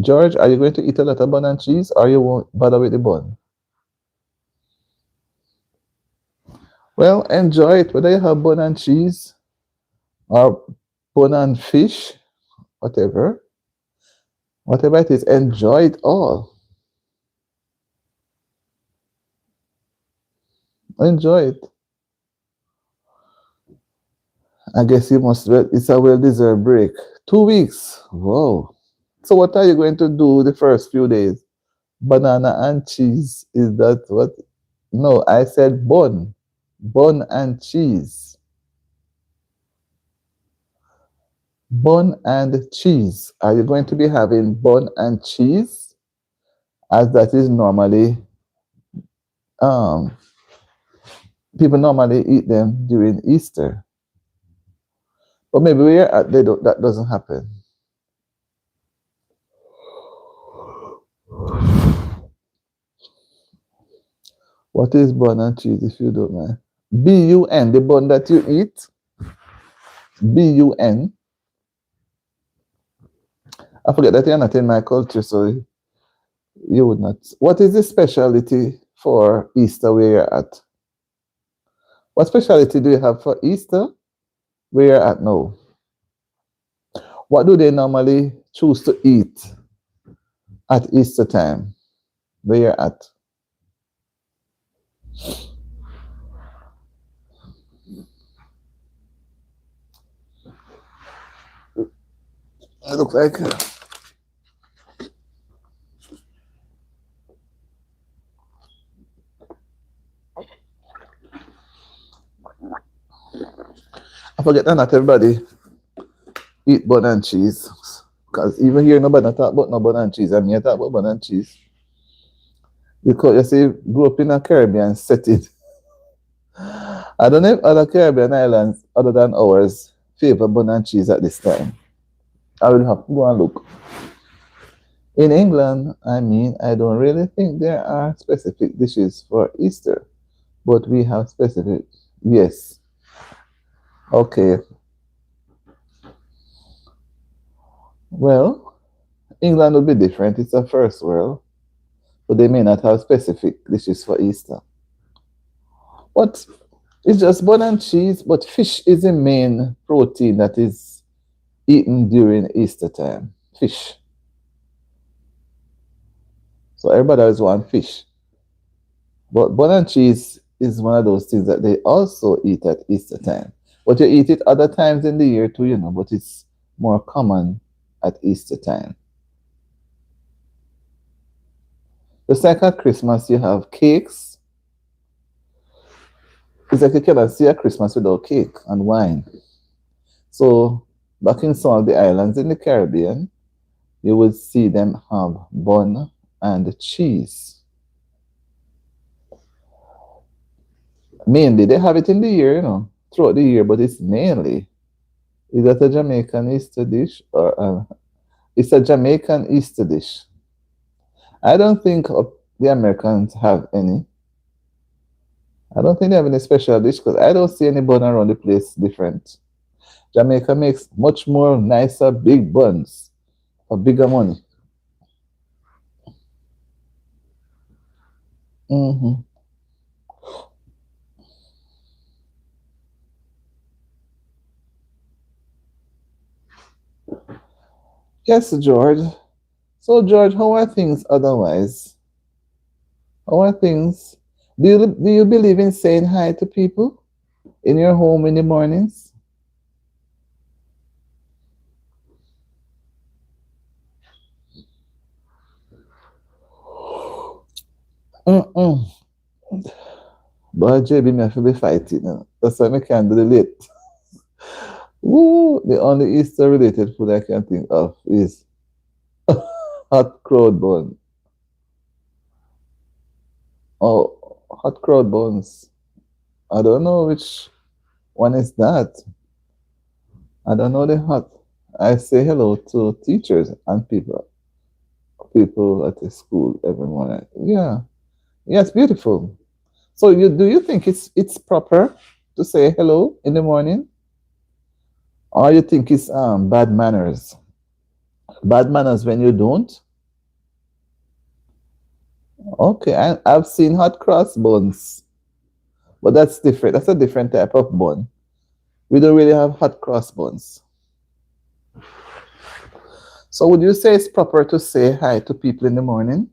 George, are you going to eat a lot of bun and cheese, or you won't bother with the bun? Well, enjoy it, whether you have bun and cheese or bun and fish, whatever. Whatever it is, enjoy it all. Enjoy it. I guess you must, it's a well-deserved break. 2 weeks. Whoa. So what are you going to do the first few days? Banana and cheese. Is that what? No, I said bun. Bun and cheese. Bun and cheese. Are you going to be having bun and cheese? As that is normally, people normally eat them during Easter. But maybe where you're at, that doesn't happen. What is bun and cheese, if you don't mind? B-U-N, the bun that you eat. B-U-N. I forget that you're not in my culture, so you would not. What is the specialty for Easter where you're at? What specialty do you have for Easter where you're at now? What do they normally choose to eat at Easter time where you're at? I look like I forget that not everybody eat bun and cheese. Because even here nobody talk about no bun and cheese. I mean I talk about bun and cheese. Because you see, grew up in a Caribbean setting. I don't know if other Caribbean islands other than ours favor bun and cheese at this time. I will have to go and look. In England, I mean, I don't really think there are specific dishes for Easter, but we have specific, yes. Okay. Well, England will be different. It's a first world, but they may not have specific dishes for Easter. But it's just bun and cheese, but fish is the main protein that is eaten during Easter time. Fish. So everybody always wants fish. But bun and cheese is one of those things that they also eat at Easter time. But you eat it other times in the year too, you know, but it's more common at Easter time. Just like at Christmas, you have cakes. It's like you cannot see a Christmas without cake and wine. So back in some of the islands in the Caribbean, you would see them have bun and cheese. Mainly, they have it in the year, you know, throughout the year, but it's mainly. Is that a Jamaican Easter dish or it's a Jamaican Easter dish? I don't think the Americans have any. I don't think they have any special dish because I don't see any bun around the place different. Jamaica makes much more nicer big buns for bigger money. Mm-hmm. Yes, George. So, George, how are things otherwise? How are things? Do you believe in saying hi to people in your home in the mornings? Mm-mm. But JB, me have to be fighting. You know. That's why I can't do the late. Woo, the only Easter related food I can think of is hot crowd bun. Oh, hot crowd buns. I don't know which one is that. I don't know the hot. I say hello to teachers and people at the school every morning. Yeah, yeah, it's beautiful. So you think it's proper to say hello in the morning, or you think it's bad manners? Bad manners when you don't. Okay, I've seen hot cross buns, but that's different. That's a different type of bun. We don't really have hot cross buns. So would you say it's proper to say hi to people in the morning?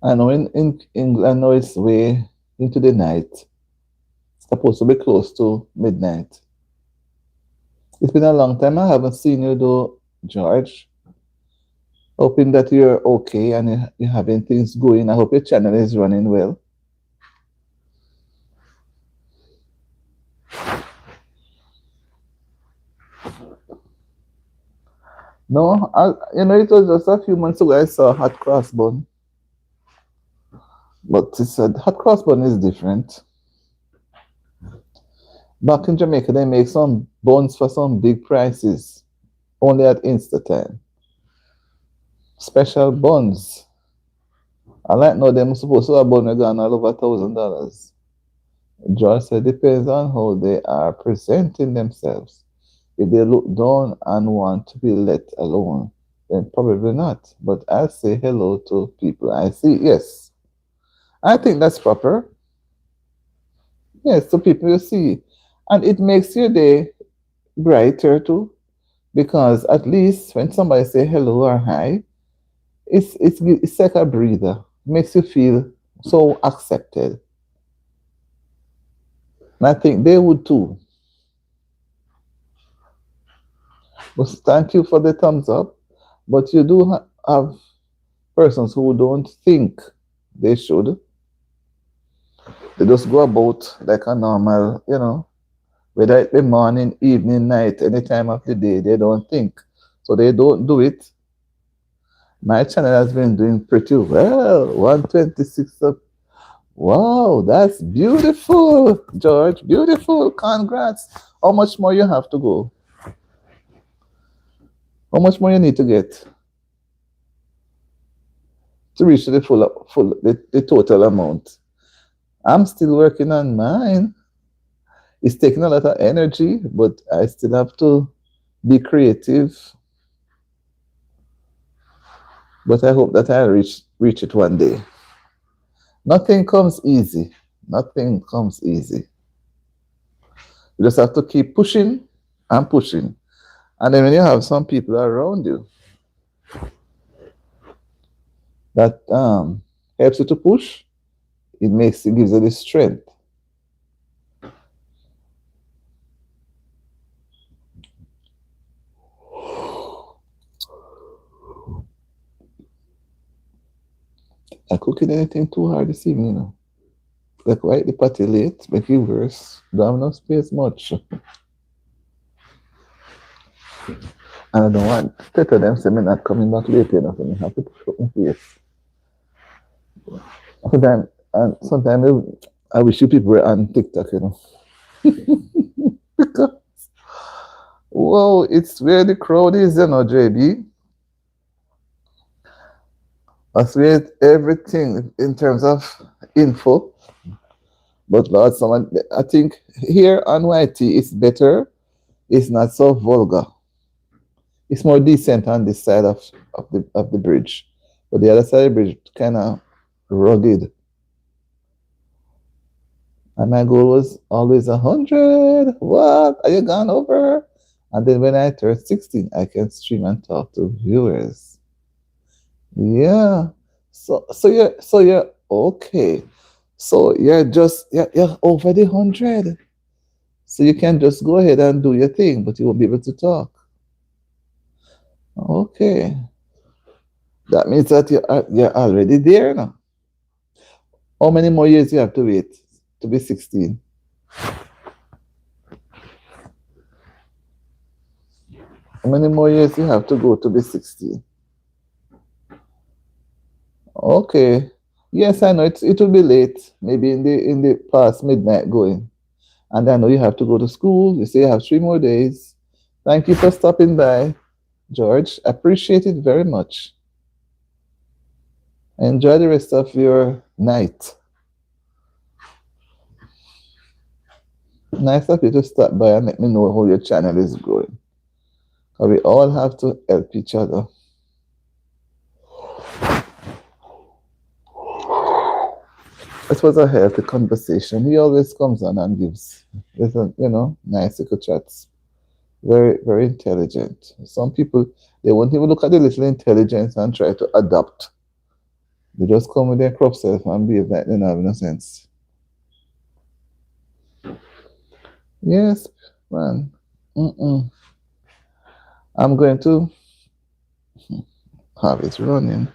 I know in England, I know it's way into the night. It's supposed to be close to midnight. It's been a long time. I haven't seen you though, George. Hoping that you're okay and you're having things going. I hope your channel is running well. No, it was just a few months ago I saw hot cross bun, but it's a hot cross bun is different. Back in Jamaica, they make some buns for some big prices, only at Insta time. Special buns. I like know them supposed to have bun with gone all over $1,000. George said depends on how they are presenting themselves. If they look down and want to be let alone, then probably not. But I say hello to people I see. Yes, I think that's proper. Yes, to people you see. And it makes your day brighter too, because at least when somebody say hello or hi, it's like a breather. Makes you feel so accepted. And I think they would too. But thank you for the thumbs up. But you do have persons who don't think they should. They just go about like a normal, whether it be morning, evening, night, any time of the day, they don't think. So they don't do it. My channel has been doing pretty well. 126 up. Wow, that's beautiful, George. Beautiful. Congrats. How much more you have to go? How much more you need to get to reach the total amount? I'm still working on mine. It's taking a lot of energy, but I still have to be creative. But I hope that I reach it one day. Nothing comes easy. Nothing comes easy. You just have to keep pushing and pushing. And then when you have some people around you that helps you to push, it gives you the strength. I cooking anything too hard this evening, Like right the party late, make it worse. Don't have no space much. And I don't want to tell them say me not coming back late enough and I have to push up my face. Sometimes I wish you people were on TikTok, because whoa, it's where the crowd is, JB. That's where everything in terms of info. But Lord, I think here on YT it's better. It's not so vulgar. It's more decent on this side of the bridge. But the other side of the bridge kind of rugged. And my goal was always 100. What? Are you gone over? And then when I turn 16, I can stream and talk to viewers. Yeah. So you're okay. So you're over the 100. So you can just go ahead and do your thing, but you won't be able to talk. Okay. That means that you're already there now. How many more years you have to wait to be 16? How many more years you have to go to be 16? Okay. Yes, I know it will be late, maybe in the past midnight going. And I know you have to go to school. You say you have 3 more days. Thank you for stopping by, George. Appreciate it very much. Enjoy the rest of your night. Nice of you to stop by and let me know how your channel is going. We all have to help each other. It was a healthy conversation. He always comes on and gives, nice little chats. Very, very intelligent. Some people, they won't even look at the little intelligence and try to adapt. They just come with their crop self and behave like they don't have no sense. Yes, man. I'm going to have it running.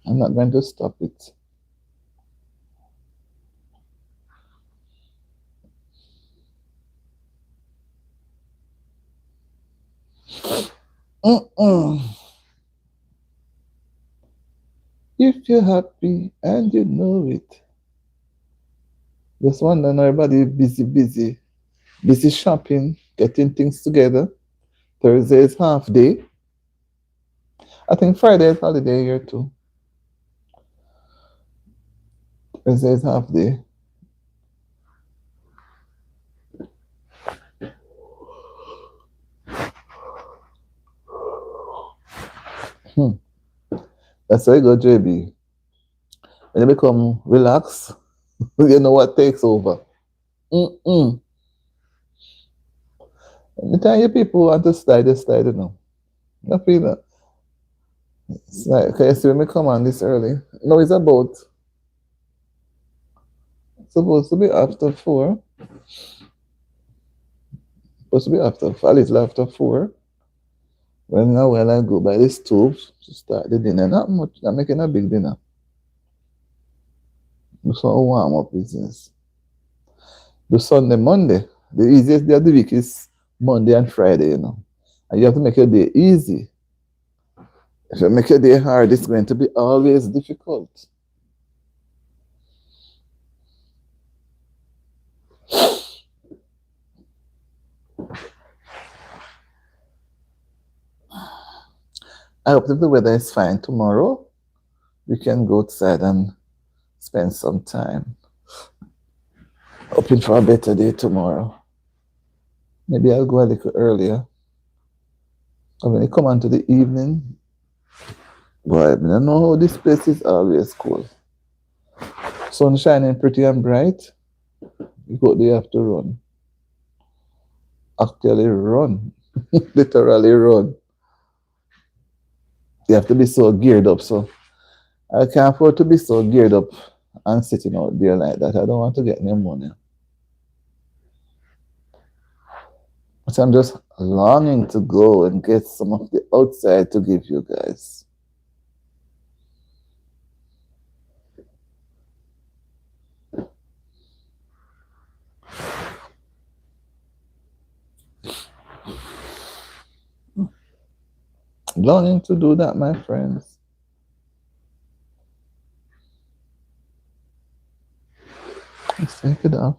I'm not going to stop it. If you're happy and you know it. Just wonder now everybody busy shopping, getting things together. Thursday is half day. I think Friday is holiday here too. Thursday is half day. That's very good, JB. When you become relaxed, you know what takes over. Anytime you people want to slide, they slide, you know. I feel that. It's like, okay, so when we come on this early. No, it's supposed to be after 4. Supposed to be after, a little after 4. When now when I go by the stove to start the dinner, not much, not making a big dinner. Just want to warm up business. The Sunday, Monday, the easiest day of the week is Monday and Friday, you know. And you have to make your day easy. If you make your day hard, it's going to be always difficult. I hope that the weather is fine tomorrow. We can go outside and spend some time. Hoping for a better day tomorrow. Maybe I'll go a little earlier. And when you come on to the evening, boy, I don't know how this place is always cool. Sun shining pretty and bright. You go there, you have to run. Actually run. Literally run. You have to be so geared up. So I can't afford to be so geared up and sitting out there like that. I don't want to get pneumonia. So I'm just longing to go and get some of the outside to give you guys. Longing to do that, my friends. Let's take it off.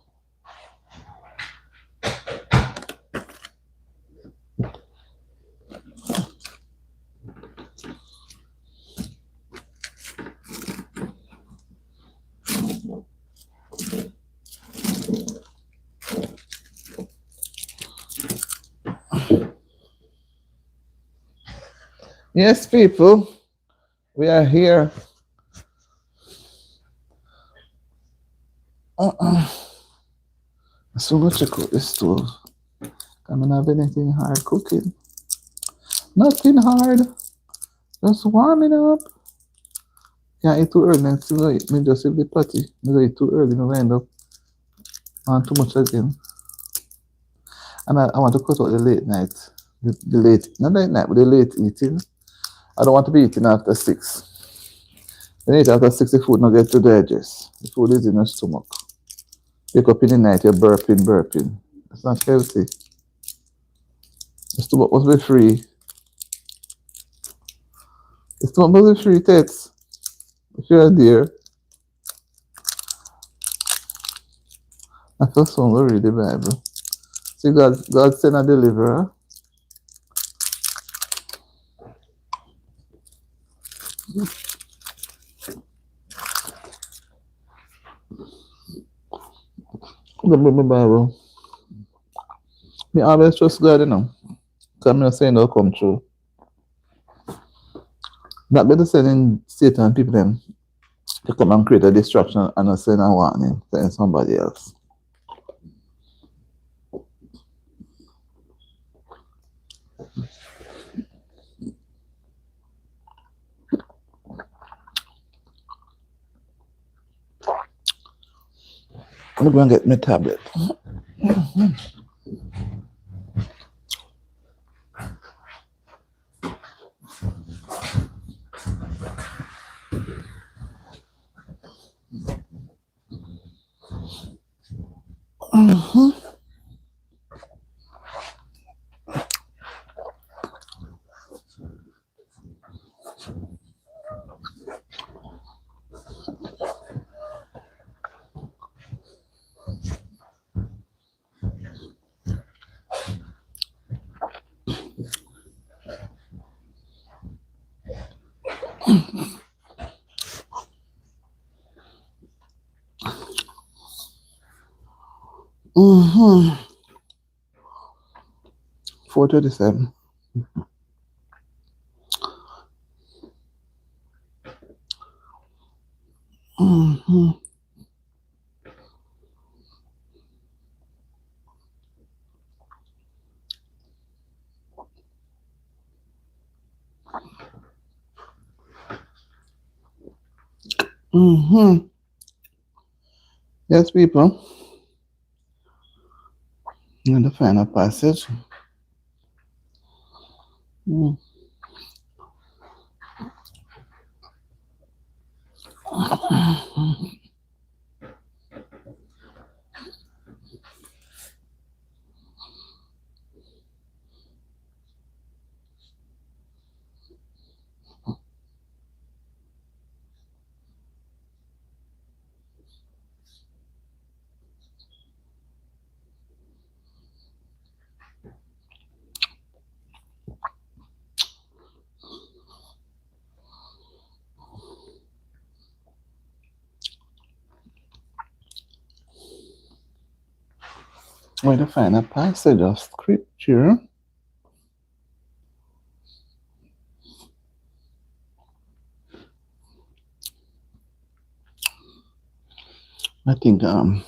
Yes, people, we are here. So go check out the stove. I don't have anything hard cooking. Nothing hard. Just warming up. Can't eat too early. Me just eat the patty. Me eat too early. Me end up on too much again. And I want to cut out the late night The late, not late night, but the late eating. I don't want to be eating after 6. When you eat after 6, the food not get to digest. The food is in your stomach. Wake up in the night, you're burping. It's not healthy. The stomach must be free. The stomach must be free, Tets. If you're there, I feel so read the Bible. See, God sent a deliverer. Let me read my Bible. Me always trust God, you know. Because I'm not saying they'll come true. Not better sending Satan people them to come and create a distraction and not send a warning, send somebody else. I'm going to get my tablet. Mm-hmm. 4:37. Mm-hmm. Mm-hmm. Yes, people. In the final passage. Mm-hmm. Where the final passage of scripture. I think is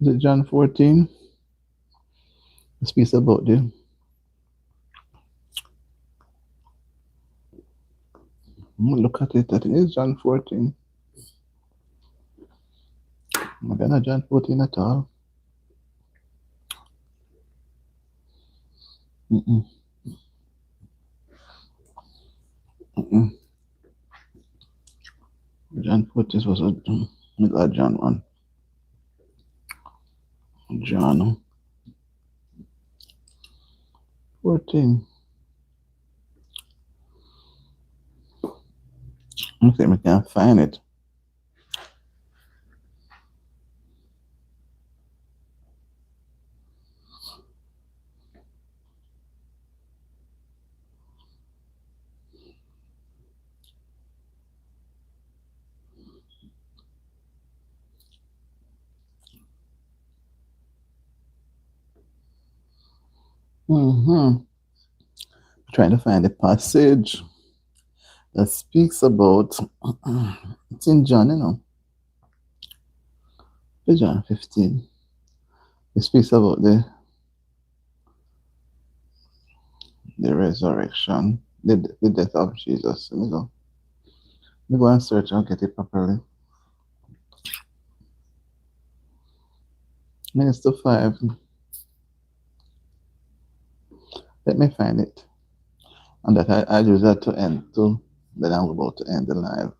it John 14? It speaks about the look at it. I think it's John 14. Maybe not John 14 at all. Mm-mm. Mm-mm. John 14 was we got John 1. John 14. I think we can find it. Mm-hmm. Trying to find the passage that speaks about it's in John, you know. It's John 15. It speaks about the resurrection, the death of Jesus. Let me go and search and get it properly. Minutes to 5. Let me find it. And that I use that to end too. Then I'm about to end the live.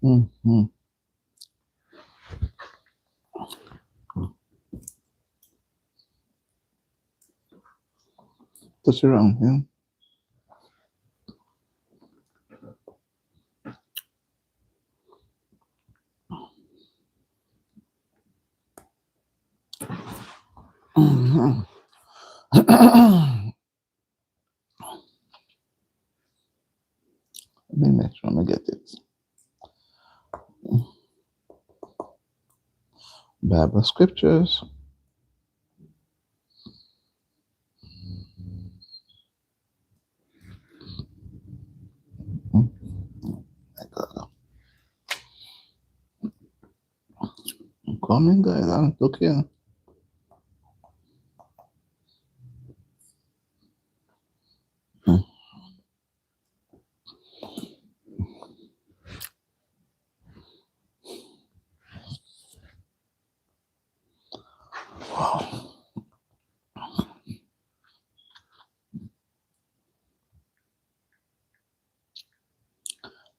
Mm-hmm. Touch around here. Mm-hmm. Let me make sure I get it. Bible scriptures. My God. I'm coming, guys. I'm looking. Wow.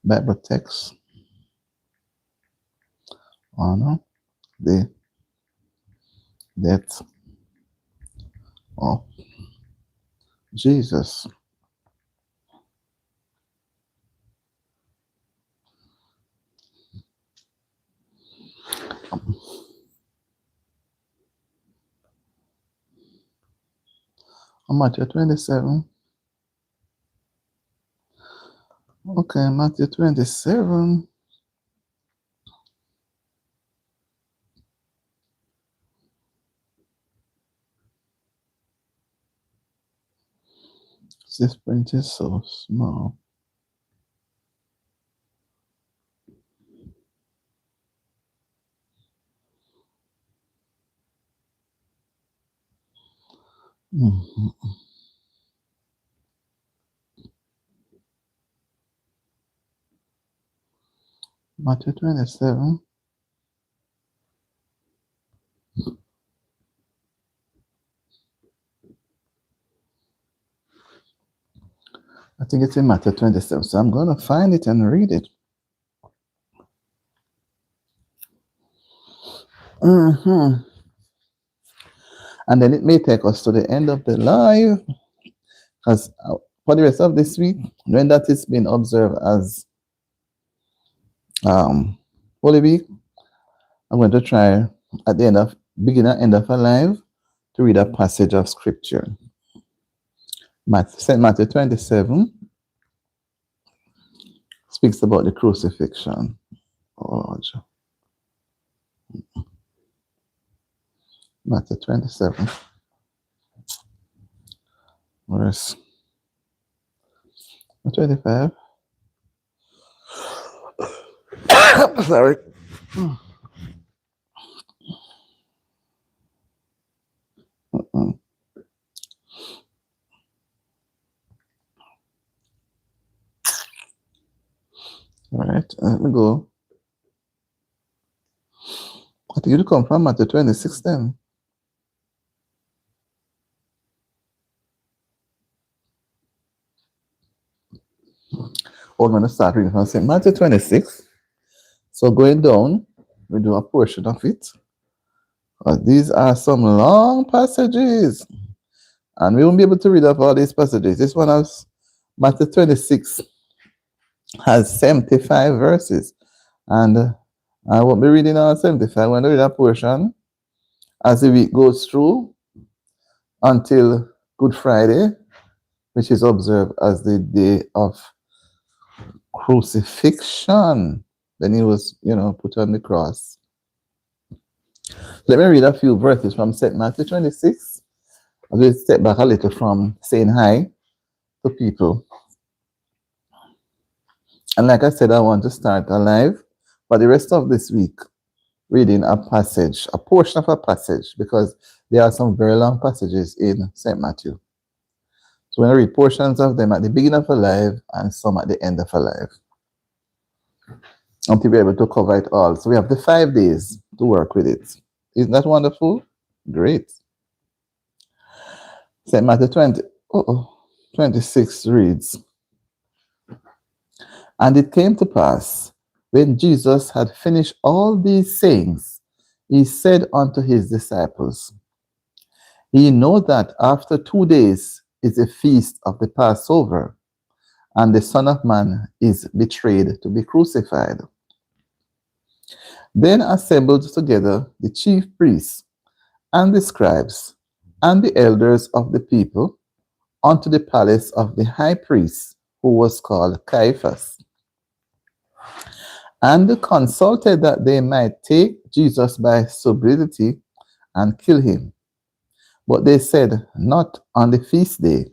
Bible text. Honor the death of Jesus. Matthew 27. Okay, Matthew 27. This print is so small. Mm-hmm. Matthew 27. I think it's in Matthew 27. So I'm going to find it and read it. Mm-hmm. And then it may take us to the end of the live, because for the rest of this week, when that is being observed as Holy Week, I'm going to try at the end of beginning and end of a live to read a passage of scripture. St. Matthew 27 speaks about the crucifixion. Oh, Matthew 27, verse 25. Sorry. All right, let me go. I think you come from Matthew 26 then. We're going to start reading from St. Matthew 26. So going down, we do a portion of it. These are some long passages, and we won't be able to read up all these passages. This one has Matthew 26 has 75 verses, and I won't be reading all 75. I'm going to read a portion as the week goes through until Good Friday, which is observed as the day of crucifixion. Then he was, put on the cross. Let me read a few verses from St. Matthew 26. I'll just step back a little from saying hi to people. And like I said, I want to start alive for the rest of this week, reading a passage, a portion of a passage, because there are some very long passages in St. Matthew. So we're going to read portions of them at the beginning of a live and some at the end of a live, until we're able to cover it all. So we have the 5 days to work with it. Isn't that wonderful? Great. St. Matthew 26 reads, "And it came to pass, when Jesus had finished all these sayings, he said unto his disciples, Ye know that after 2 days is the feast of the Passover, and the Son of Man is betrayed to be crucified. Then assembled together the chief priests and the scribes and the elders of the people unto the palace of the high priest, who was called Caiaphas, and consulted that they might take Jesus by subtlety and kill him. But they said, Not on the feast day,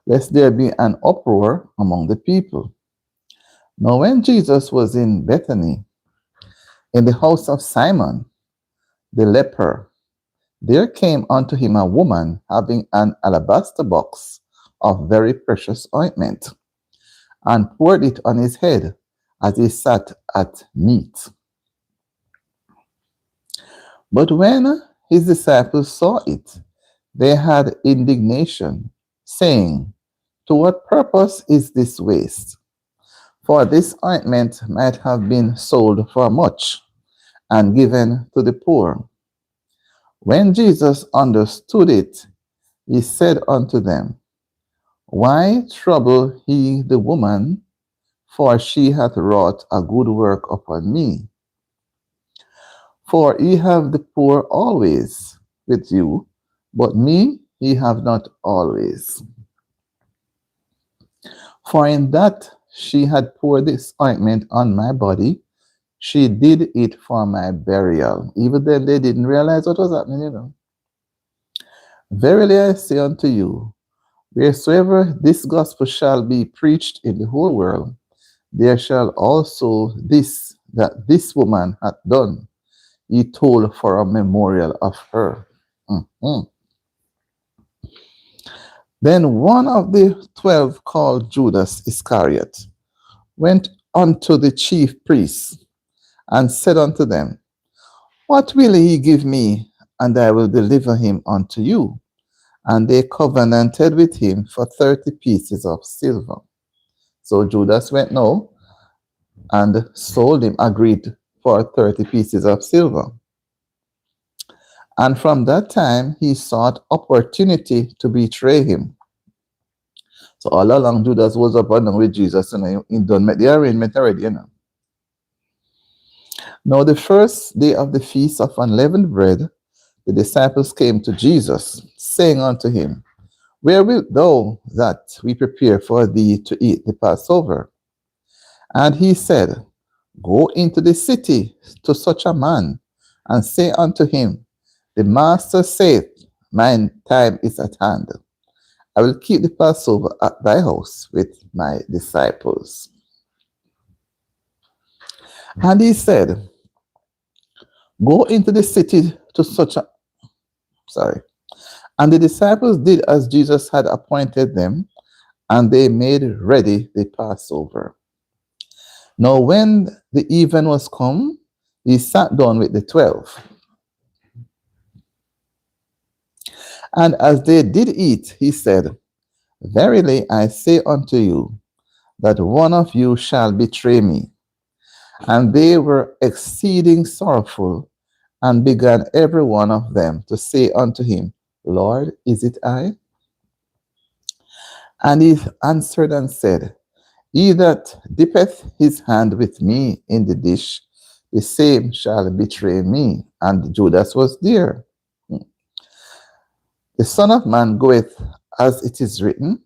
lest there be an uproar among the people. Now when Jesus was in Bethany, in the house of Simon the leper, there came unto him a woman having an alabaster box of very precious ointment, and poured it on his head as he sat at meat. But when his disciples saw it, they had indignation, saying, To what purpose is this waste? For this ointment might have been sold for much and given to the poor. When Jesus understood it, he said unto them, Why trouble ye the woman? For she hath wrought a good work upon me. For ye have the poor always with you, but me ye have not always. For in that she had poured this ointment on my body, she did it for my burial. Even then they didn't realize what was happening. Verily I say unto you, wheresoever this gospel shall be preached in the whole world, there shall also this that this woman hath done, he told for a memorial of her. Mhm. Then one of the 12, called Judas Iscariot, went unto the chief priests and said unto them, What will ye give me, and I will deliver him unto you? And they covenanted with him for 30 pieces of silver. So Judas went now and sold him, agreed for 30 pieces of silver. And from that time he sought opportunity to betray him. So all along Judas was up and down with Jesus, and he done make the arrangement already, Now the first day of the feast of unleavened bread, the disciples came to Jesus, saying unto him, Where wilt thou that we prepare for thee to eat the Passover? And he said, Go into the city to such a man, and say unto him, The master saith, Mine time is at hand. I will keep the Passover at thy house with my disciples. And he said, Go into the city to such a... And the disciples did as Jesus had appointed them, and they made ready the Passover. Now when the even was come, he sat down with the 12. And as they did eat, he said, Verily I say unto you, that one of you shall betray me. And they were exceeding sorrowful, and began every one of them to say unto him, Lord, is it I? And he answered and said, He that dippeth his hand with me in the dish, the same shall betray me. And Judas was there. The Son of Man goeth as it is written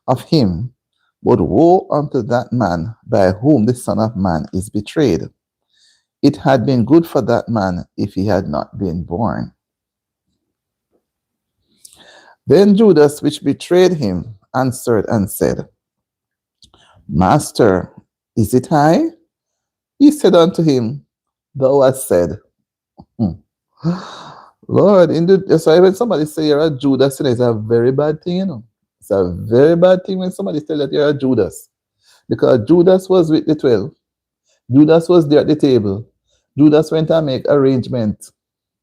of him, but woe unto that man by whom the Son of Man is betrayed. It had been good for that man if he had not been born. Then Judas, which betrayed him, answered and said, Master, is it I? He said unto him, Thou hast said. Lord, so when somebody say you're a Judas, it's a very bad thing, It's a very bad thing when somebody tell that you're a Judas. Because Judas was with the 12. Judas was there at the table. Judas went and make arrangements.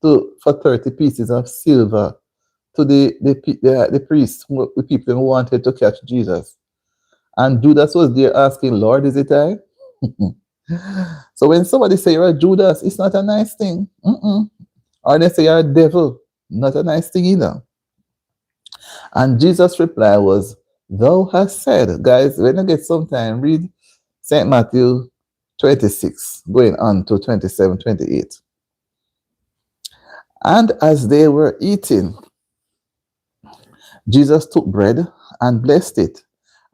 for 30 pieces of silver to the priests, the people who wanted to catch Jesus. And Judas was there asking, Lord, is it I? So when somebody say you're a Judas, it's not a nice thing. Or they say you're a devil, not a nice thing either. And Jesus' reply was, thou hast said. Guys, when you get some time, read St. Matthew 26, going on to 27, 28. And as they were eating, Jesus took bread and blessed it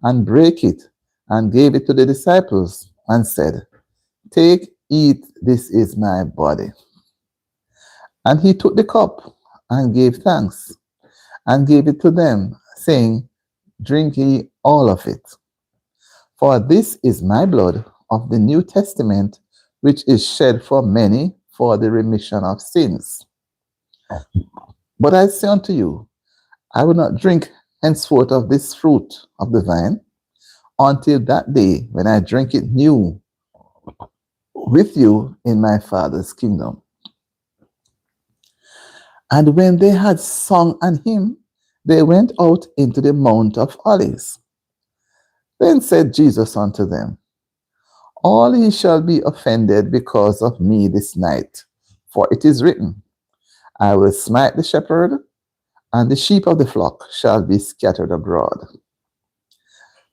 and brake it and gave it to the disciples and said, take, eat, this is my body. And he took the cup and gave thanks and gave it to them, saying, drink ye all of it. For this is my blood of the New Testament, which is shed for many for the remission of sins. But I say unto you, I will not drink henceforth of this fruit of the vine until that day when I drink it new with you in my Father's kingdom. And when they had sung an hymn, they went out into the Mount of Olives. Then said Jesus unto them, all ye shall be offended because of me this night, for it is written, I will smite the shepherd, and the sheep of the flock shall be scattered abroad.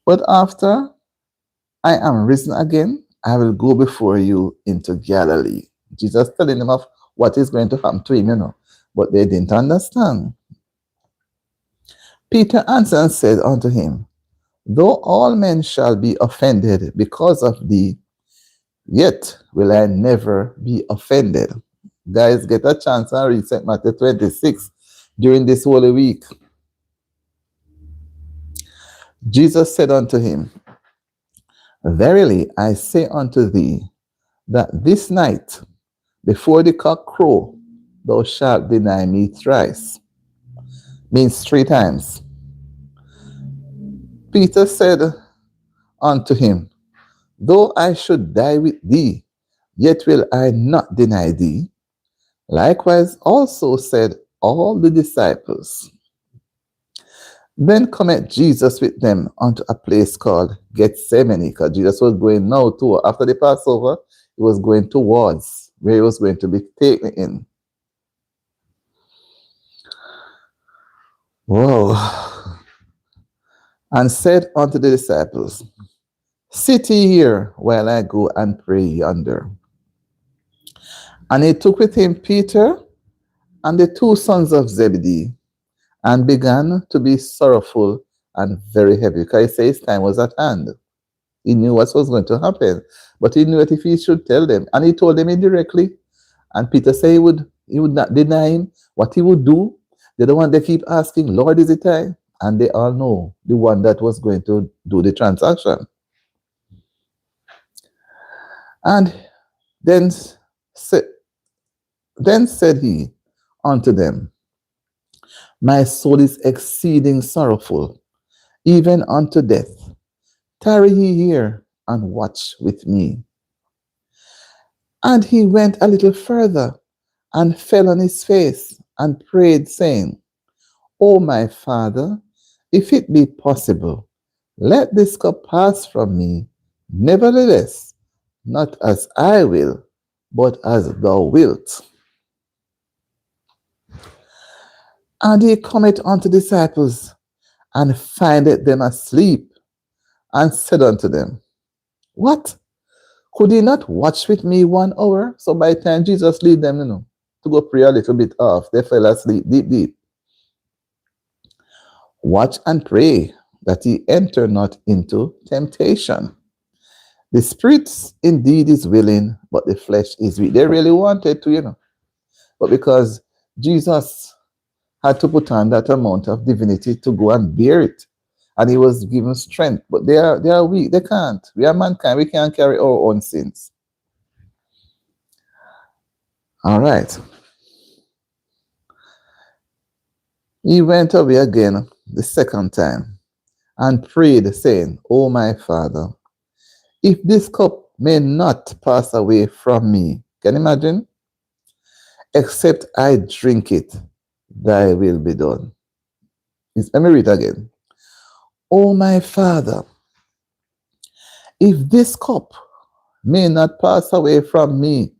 But after I am risen again, I will go before you into Galilee. Jesus telling them of what is going to happen to him, but they didn't understand. Peter answered and said unto him, though all men shall be offended because of thee, yet will I never be offended. Guys, get a chance and read St. Matthew 26 during this Holy Week. Jesus said unto him, verily I say unto thee, that this night, before the cock crow, thou shalt deny me thrice. Means 3 times. Peter said unto him, though I should die with thee, yet will I not deny thee. Likewise also said all the disciples. Then cometh Jesus with them unto a place called Gethsemane, because Jesus was going now to, after the Passover, he was going towards where he was going to be taken in. Whoa. And said unto the disciples, sit ye here while I go and pray yonder. And he took with him Peter and the 2 sons of Zebedee, and began to be sorrowful and very heavy, because he said his time was at hand. He knew what was going to happen, but he knew that if he should tell them, and he told them indirectly, and Peter said he would not deny him, what he would do. They're the one they keep asking, Lord, is it I? And they all know the one that was going to do the transaction. And then said he unto them, my soul is exceeding sorrowful, even unto death. Tarry ye here and watch with me. And he went a little further and fell on his face and prayed, saying, O my Father, if it be possible, let this cup pass from me. Nevertheless, not as I will, but as thou wilt. And he cometh unto the disciples, and findeth them asleep, and said unto them, what? Could ye not watch with me 1 hour? So by the time Jesus lead them, to go pray a little bit off, they fell asleep deep. Watch and pray, that ye enter not into temptation. The spirit indeed is willing, but the flesh is weak. They really wanted to, but because Jesus had to put on that amount of divinity to go and bear it, and he was given strength, but they are weak. They can't. We are mankind. We can't carry our own sins. All right. He went away again the second time and prayed, saying, O my Father, if this cup may not pass away from me. Can you imagine? except I drink it, thy will be done. Let me read again. O my Father, if this cup may not pass away from me,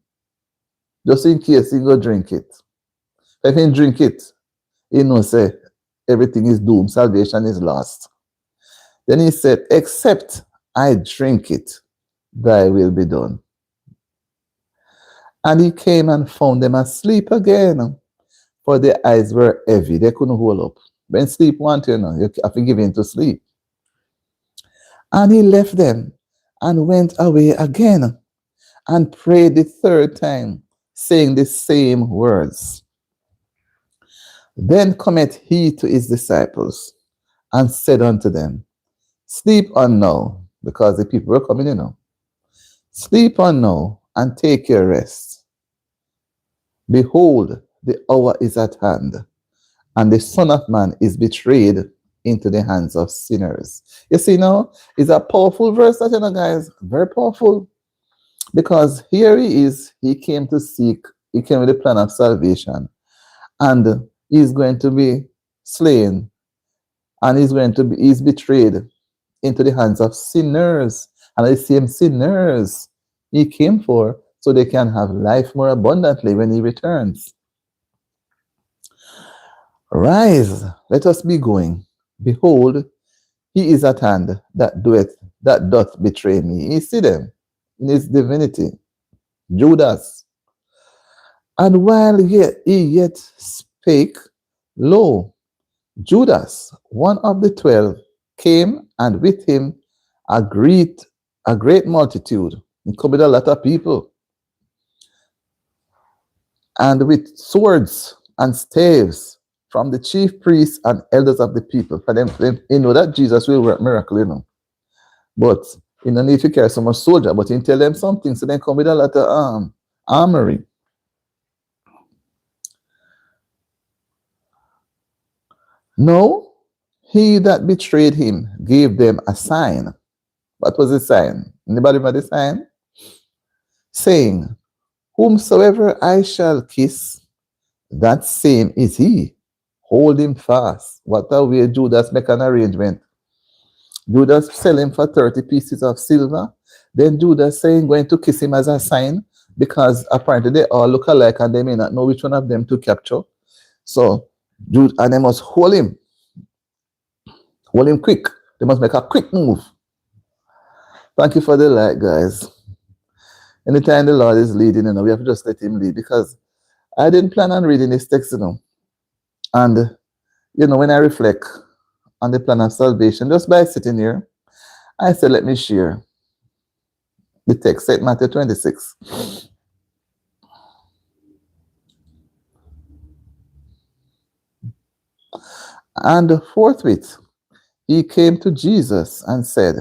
just in case he go drink it. If he drink it, he knows say everything is doomed, salvation is lost. Then he said, except I drink it, thy will be done. And he came and found them asleep again, for their eyes were heavy. They couldn't hold up. When sleep wants you have to give in to sleep. And he left them and went away again and prayed the third time, saying the same words. Then cometh he to his disciples and said unto them, sleep on now, because the people were coming, Sleep on now and take your rest. Behold, the hour is at hand, and the Son of Man is betrayed into the hands of sinners. You see now, it's a powerful verse, guys, very powerful. Because here he is, he came with the plan of salvation, and he's going to be slain, and he's betrayed into the hands of sinners, and the same sinners he came for, so they can have life more abundantly when he returns. Rise, let us be going. Behold, he is at hand that doth betray me. You see them in his divinity, Judas. And while he yet spake, lo, Judas, one of the 12, came, and with him a great multitude. It could be a lot of people. And with swords and staves from the chief priests and elders of the people. For them, that Jesus will work miracle, But you don't need to carry so much soldier, but you tell them something, so then come with a lot of armory. No, he that betrayed him gave them a sign. What was the sign? Anybody remember the sign? Saying, whomsoever I shall kiss, that same is he. Hold him fast. What a way Judas make an arrangement. Judas sell him for 30 pieces of silver. Then Judas saying going to kiss him as a sign, because apparently they all look alike and they may not know which one of them to capture. So and they must hold him. Hold him quick. They must make a quick move. Thank you for the light, guys. Anytime the Lord is leading, we have to just let him lead, because I didn't plan on reading this text, And, when I reflect on the plan of salvation, just by sitting here, I said, let me share the text, St. Matthew 26. And forthwith, he came to Jesus and said,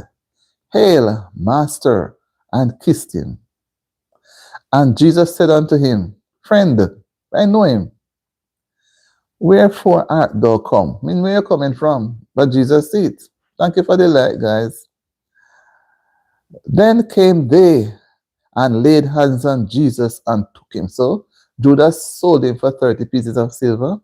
Hail, Master, and kissed him. And Jesus said unto him, Friend, I know him. Wherefore art thou come? I mean, where are you coming from? But Jesus said, thank you for the light, guys. Then came they and laid hands on Jesus and took him. So Judas sold him for 30 pieces of silver,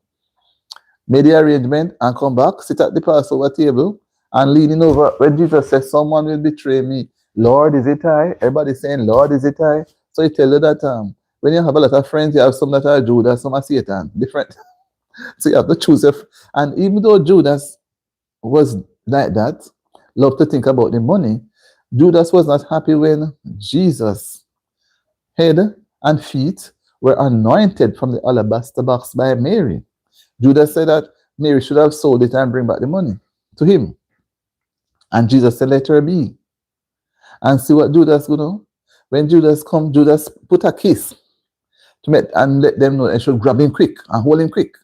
made the arrangement, and come back, sit at the Passover table, and leaning over. When Jesus said, someone will betray me, Lord, is it I? Everybody saying, Lord, is it I? So he tell you that when you have a lot of friends, you have some that are Judas, some are Satan, different. So you have to choose. And even though Judas was like that, love to think about the money, Judas was not happy when Jesus' head and feet were anointed from the alabaster box by Mary. Judas said that Mary should have sold it and bring back the money to him. And Jesus said, let her be. And see what Judas do. When Judas come, Judas put a kiss to make and let them know they should grab him quick and hold him quick.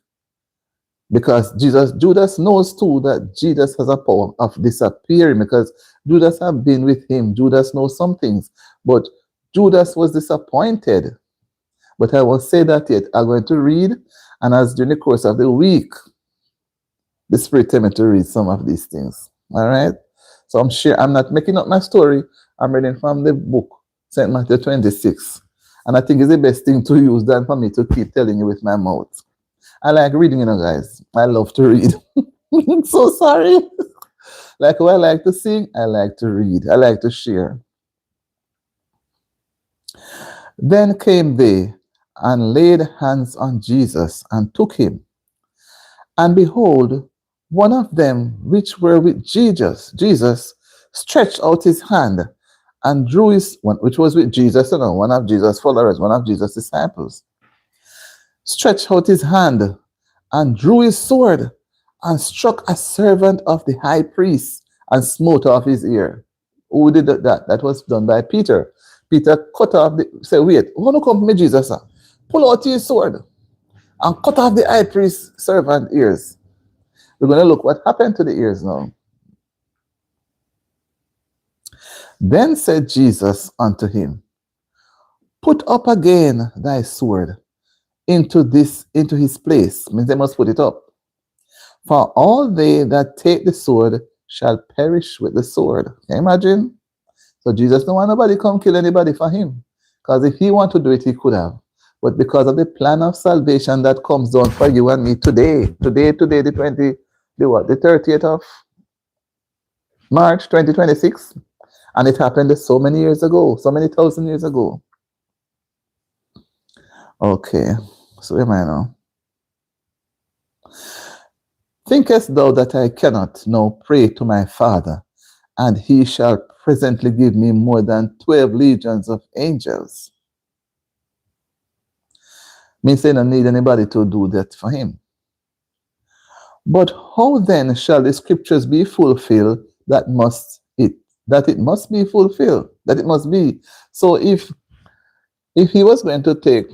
Because Judas knows too that Jesus has a power of disappearing, because Judas have been with him. Judas knows some things. But Judas was disappointed. But I will say that yet. I'm going to read, and as during the course of the week, the Spirit tell me to read some of these things. All right? So I'm not making up my story. I'm reading from the book, St. Matthew 26. And I think it's the best thing to use than for me to keep telling you with my mouth. I like reading, guys. I love to read. I'm so sorry. Like what I like to sing, I like to read. I like to share. Then came they and laid hands on Jesus and took him. And behold, one of them which were with Jesus stretched out his hand and drew his one, which was with Jesus, one of Jesus' followers, one of Jesus' disciples, stretched out his hand and drew his sword and struck a servant of the high priest and smote off his ear. Who did that? That was done by Peter. Peter cut off said, wait, who want to come to me, Jesus? Sir? Pull out his sword and cut off the high priest's servant ears. We're going to look what happened to the ears now. Then said Jesus unto him, put up again thy sword into his place. Means they must put it up. For all they that take the sword shall perish with the sword. Can you imagine? So Jesus don't want nobody come kill anybody for him. Because if he want to do it, he could have. But because of the plan of salvation that comes down for you and me today, the 30th of March 2026, and it happened so many years ago, so many thousand years ago. Okay, so where am I now? Thinkest thou that I cannot now pray to my Father, and he shall presently give me more than 12 legions of angels? Means they don't need anybody to do that for him. But how then shall the scriptures be fulfilled that it must be fulfilled, that it must be? So if he was going to take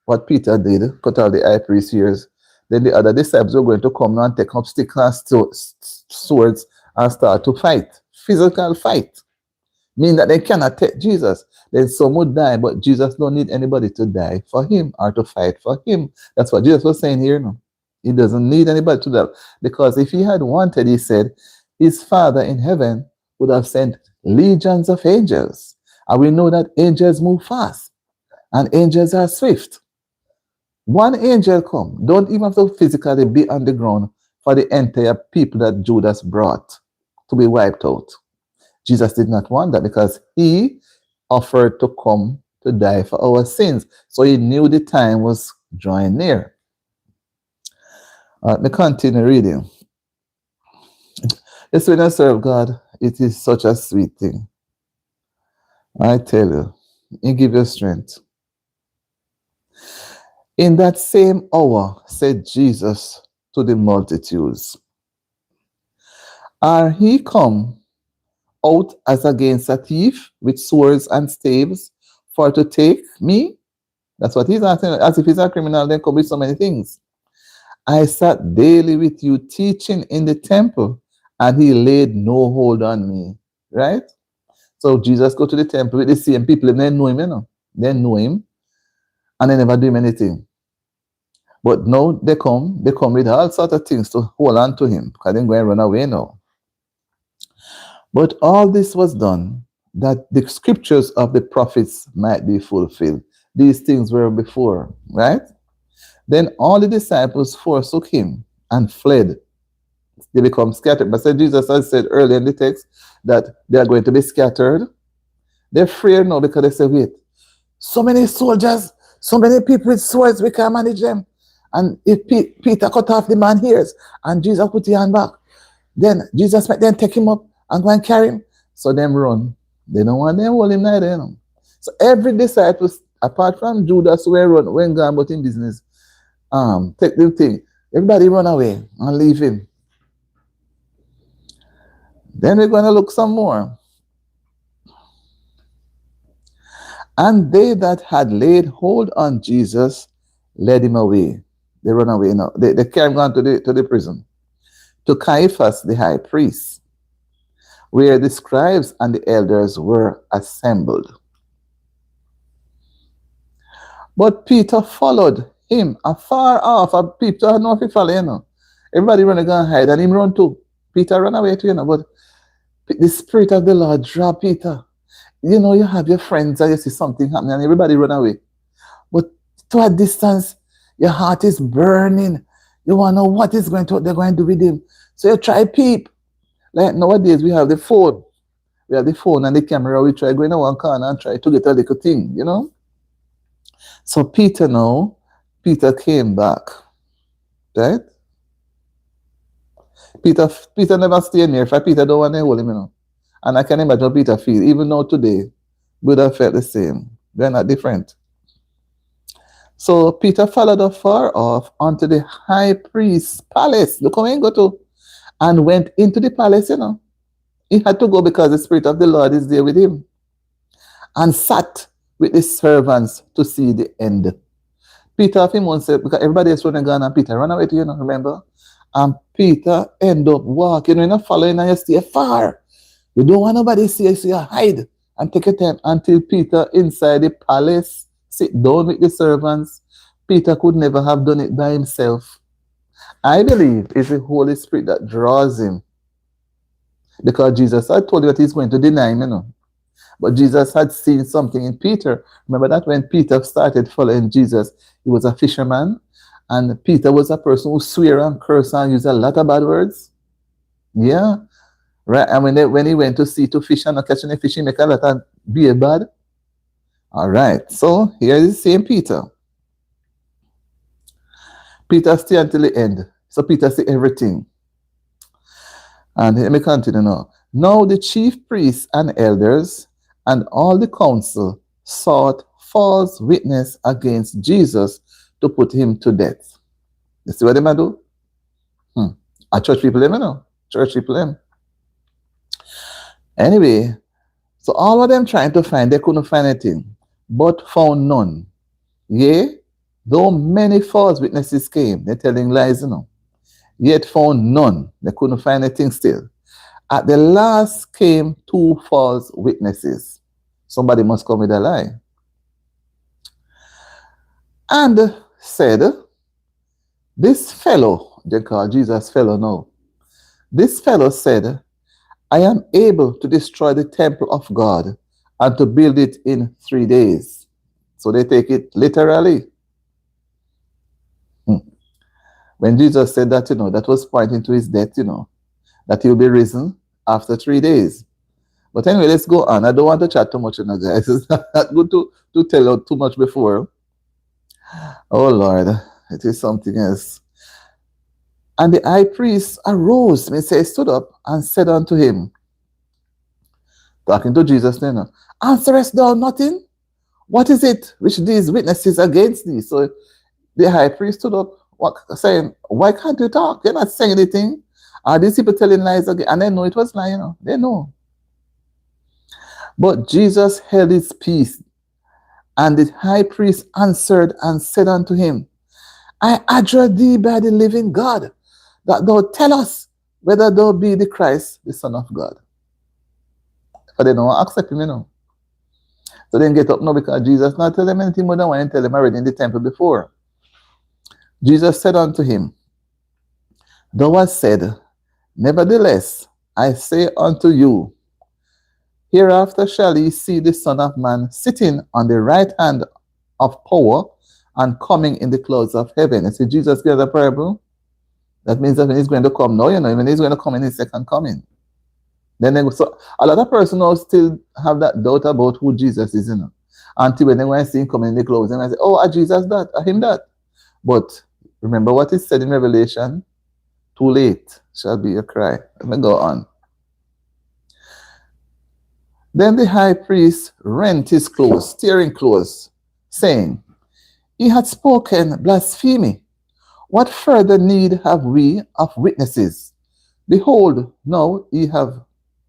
what Peter did, cut out the high priest's ears, then the other disciples were going to come and take up sticks and swords and start to fight, physical fight, meaning that they cannot take Jesus. Then some would die, but Jesus don't need anybody to die for him or to fight for him. That's what Jesus was saying here. No, he doesn't need anybody to die, because if he had wanted, he said, his Father in heaven would have sent legions of angels. And we know that angels move fast and angels are swift. One angel come, don't even have to physically be on the ground for the entire people that Judas brought to be wiped out. Jesus did not want that because he offered to come to die for our sins. So he knew the time was drawing near. Let me continue reading. Yes, when I serve God, it is such a sweet thing. I tell you, He give you strength. In that same hour, said Jesus to the multitudes, are he come out as against a thief with swords and staves for to take me? That's what he's asking. As if he's a criminal, there could be so many things. I sat daily with you teaching in the temple, and he laid no hold on me. Right? So Jesus go to the temple with the same people, and they know him, They know him, and they never do him anything. But now they come with all sorts of things to hold on to him, because they're going to run away now. But all this was done that the scriptures of the prophets might be fulfilled. These things were before, right? Then all the disciples forsook him and fled. They become scattered. But Jesus has said earlier in the text that they are going to be scattered. They're afraid now because they say, wait, so many soldiers, so many people with swords, we can't manage them. And if Peter cut off the man's ears and Jesus put his hand back, then Jesus might then take him up and go and carry him. So them run. They don't want them hold him neither. So every disciple, apart from Judas, who run, when gone but in business, take the thing. Everybody run away and leave him. Then we're going to look some more. And they that had laid hold on Jesus led him away. They run away now. They carry him on to the prison, to Caiaphas the high priest, where the scribes and the elders were assembled. But Peter followed him afar off. And Peter had no follow, Everybody run and go and hide, and him run too. Peter ran away too, but the Spirit of the Lord draw Peter. You have your friends and you see something happening and everybody run away. to a distance, your heart is burning. You want to know what is going to they're going to do with him. So you try peep. Like nowadays we have the phone. We have the phone and the camera. We try going in one corner and try to get a little thing, you know. So Peter came back, right? Peter never stayed near. If Peter don't want to hold him, you know. And I can imagine how Peter feel. Even though today, would have felt the same. They're not different. So Peter followed afar off unto the high priest's palace. Look how he go to. And went into the palace, you know. He had to go because the Spirit of the Lord is there with him. And sat with the servants to see the end. Peter of him once said, because everybody else running gone and Peter run away to you know, remember? And Peter end up walking, you're not following and you stay far. You don't want nobody see you, so you hide and take a time until Peter inside the palace, sit down with the servants. Peter could never have done it by himself. I believe it's the Holy Spirit that draws him. Because Jesus had told you that he's going to deny him, you know. But Jesus had seen something in Peter. Remember that when Peter started following Jesus, he was a fisherman. And Peter was a person who swear and curse and use a lot of bad words. Yeah. Right. And when he went to sea to fish and not catching a fish, he make a lot of beer bad. All right. So here is the same Peter. Peter stay until the end. So Peter see everything. And let me continue now. Now the chief priests and elders and all the council sought false witness against Jesus to put him to death. You see what they might do? A church people, you know? Church people, them. Anyway, so all of them trying to find, they couldn't find anything, but found none. Yea, though many false witnesses came, they're telling lies, you know, yet found none. They couldn't find anything still. At the last came 2 false witnesses. Somebody must come with a lie. And said, this fellow, they call Jesus fellow now. This fellow said, I am able to destroy the temple of God and to build it in 3 days. So they take it literally. When Jesus said that, you know, that was pointing to his death, you know, that he will be risen after 3 days. But anyway, let's go on. I don't want to chat too much, you know, guys. It's not good to tell out too much before. Oh, Lord, it is something else. And the high priest arose, may say, stood up and said unto him, talking to Jesus, you know, answerest thou nothing? What is it which these witnesses against thee? So the high priest stood up, saying, why can't you talk? You're not saying anything. Are these people telling lies again? And they know it was lying, you know. They know. But Jesus held his peace. And the high priest answered and said unto him, I adjure thee by the living God, that thou tell us whether thou be the Christ, the Son of God. But they don't accept him, you know. So they get up now because Jesus not tell them anything more than what he tell them already in the temple before. Jesus said unto him, thou hast said, nevertheless, I say unto you, hereafter shall ye see the Son of Man sitting on the right hand of power and coming in the clouds of heaven. And see, Jesus gave a parable. That means that when he's going to come now, you know, when he's going to come in his second coming. Then so a lot of persons now still have that doubt about who Jesus is, you know. Until when they want to see him coming in the clouds, and I say, oh, Jesus that, him that. But remember what is said in Revelation? Too late shall be a cry. Let me go on. Then the high priest rent his clothes, tearing clothes, saying, he had spoken blasphemy. What further need have we of witnesses? Behold, now ye have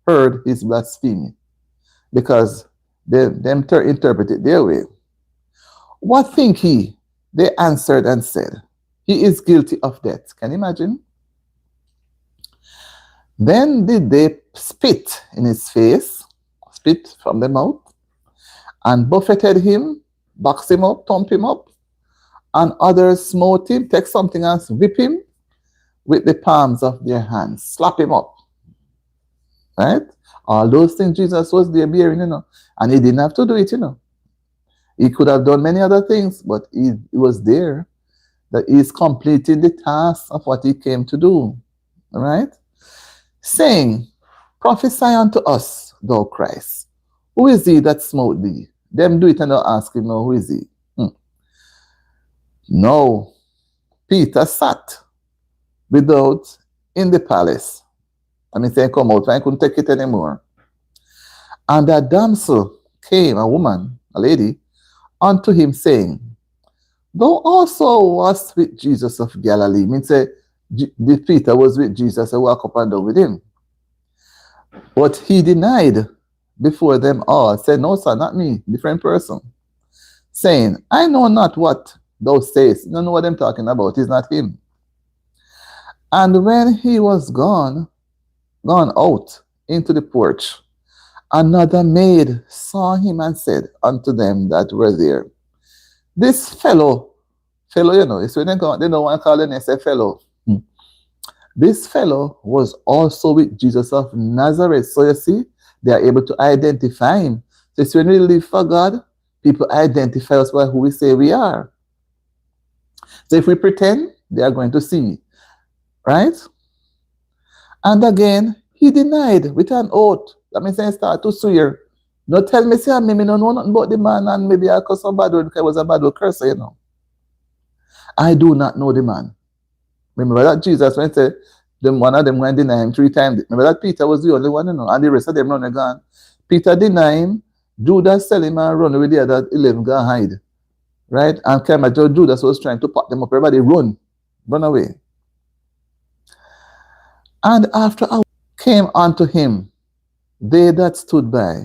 heard his blasphemy, because them interpret it their way. What think ye? They answered and said, he is guilty of death. Can you imagine? Then did they spit in his face, spit from the mouth, and buffeted him, boxed him up, thump him up, and others smote him, take something else, whip him with the palms of their hands, slap him up. Right? All those things Jesus was there bearing, you know, and he didn't have to do it, you know. He could have done many other things, but he was there, that he is completing the task of what he came to do. All right? Saying, prophesy unto us, thou Christ. Who is he that smote thee? Them do it and not ask him, no, who is he? No. Peter sat without in the palace. I mean, say, come out, I couldn't take it anymore. And a damsel came, a woman, a lady, unto him, saying, thou also wast with Jesus of Galilee. Means say, Peter was with Jesus and walk up and down with him. But he denied before them all, said, no, sir, not me, different person. Saying, I know not what thou sayest. You don't know what I'm talking about. It's not him. And when he was gone out into the porch, another maid saw him and said unto them that were there, this fellow, you know, it's when they don't want to call him, they say fellow. This fellow was also with Jesus of Nazareth. So you see, they are able to identify him. So when we live for God, people identify us by who we say we are. So if we pretend, they are going to see. Right? And again, he denied with an oath. That means he start to swear. Don't tell me, say, me don't know nothing about the man, and maybe I cause some bad word because I was a bad word cursor, you know. I do not know the man. Remember that Jesus, when he said, one of them went deny him 3 times. Remember that Peter was the only one, you know, and the rest of them run gone. Peter denied him, Judas sell him and run with the other 11 go hide. Right? And came at Judas was trying to pack them up. Everybody run away. And after a while came unto him they that stood by,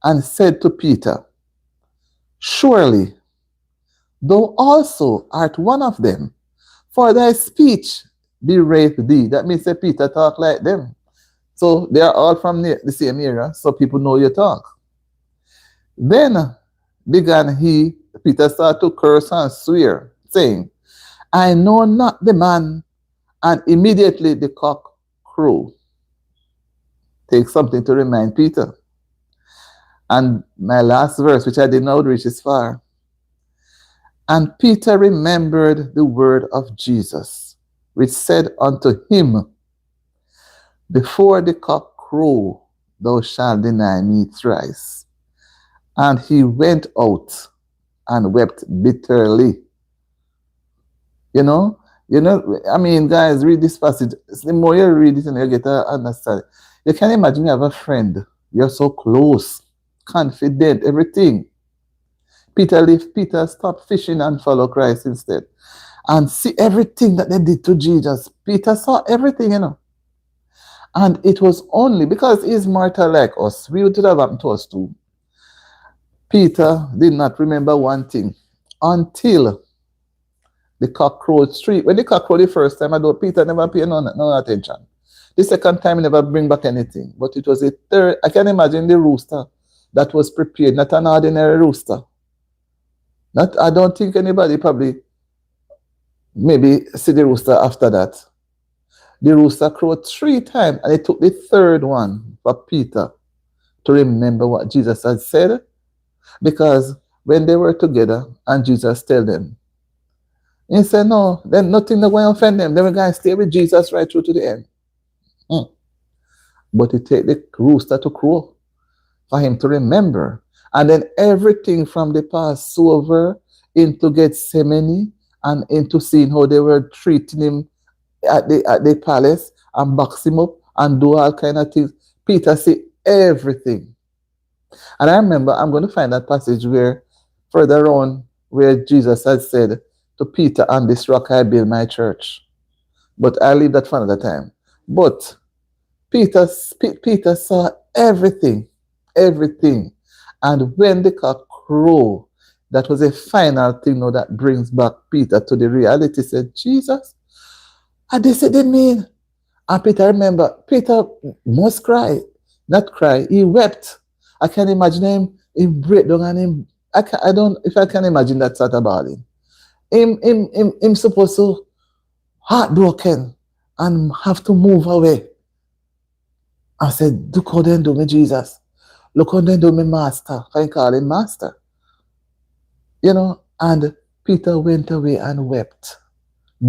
and said to Peter, surely thou also art one of them, for thy speech bewrayeth thee. That means that Peter talk like them. So they are all from the same area, so people know you talk. Then began Peter started to curse and swear, saying, I know not the man. And immediately the cock crew. Take something to remind Peter. And my last verse, which I did not reach as far. And Peter remembered the word of Jesus, which said unto him, before the cock crow, thou shalt deny me thrice. And he went out and wept bitterly. You know, I mean, guys, read this passage. The more you read it and you get to understand. You can imagine you have a friend. You're so close, confident, everything. Peter stopped fishing and follow Christ instead. And see everything that they did to Jesus. Peter saw everything, you know. And it was only because he's mortal like us. We would have happened to us too. Peter did not remember one thing until the cock crowed 3. When the cock crowed the first time, Peter never paid no attention. The second time, he never bring back anything. But it was a third. I can imagine the rooster that was prepared, not an ordinary rooster. I don't think anybody probably maybe see the rooster after that. The rooster crowed 3 times, and it took the third one for Peter to remember what Jesus had said. Because when they were together and Jesus told them, he said, no, then nothing that going to offend them. They were going to stay with Jesus right through to the end. But it take the rooster to crow for him to remember. And then everything from the Passover into Gethsemane and into seeing how they were treating him at the palace and box him up and do all kind of things. Peter see everything. And I remember, I'm going to find that passage where further on where Jesus had said to Peter, on this rock I build my church. But I'll leave that for another time. But Peter saw everything. And when the cock crowed, that was a final thing now that brings back Peter to the reality. He said, Jesus, and they said, they mean. And Peter, remember, Peter must cry. Not cry, he wept. I can imagine him, he break down and him, I can imagine that sort about him. Him supposed to heartbroken and have to move away. I said, look how they do me, Jesus. Look how they do me, Master. I call him Master. You know, and Peter went away and wept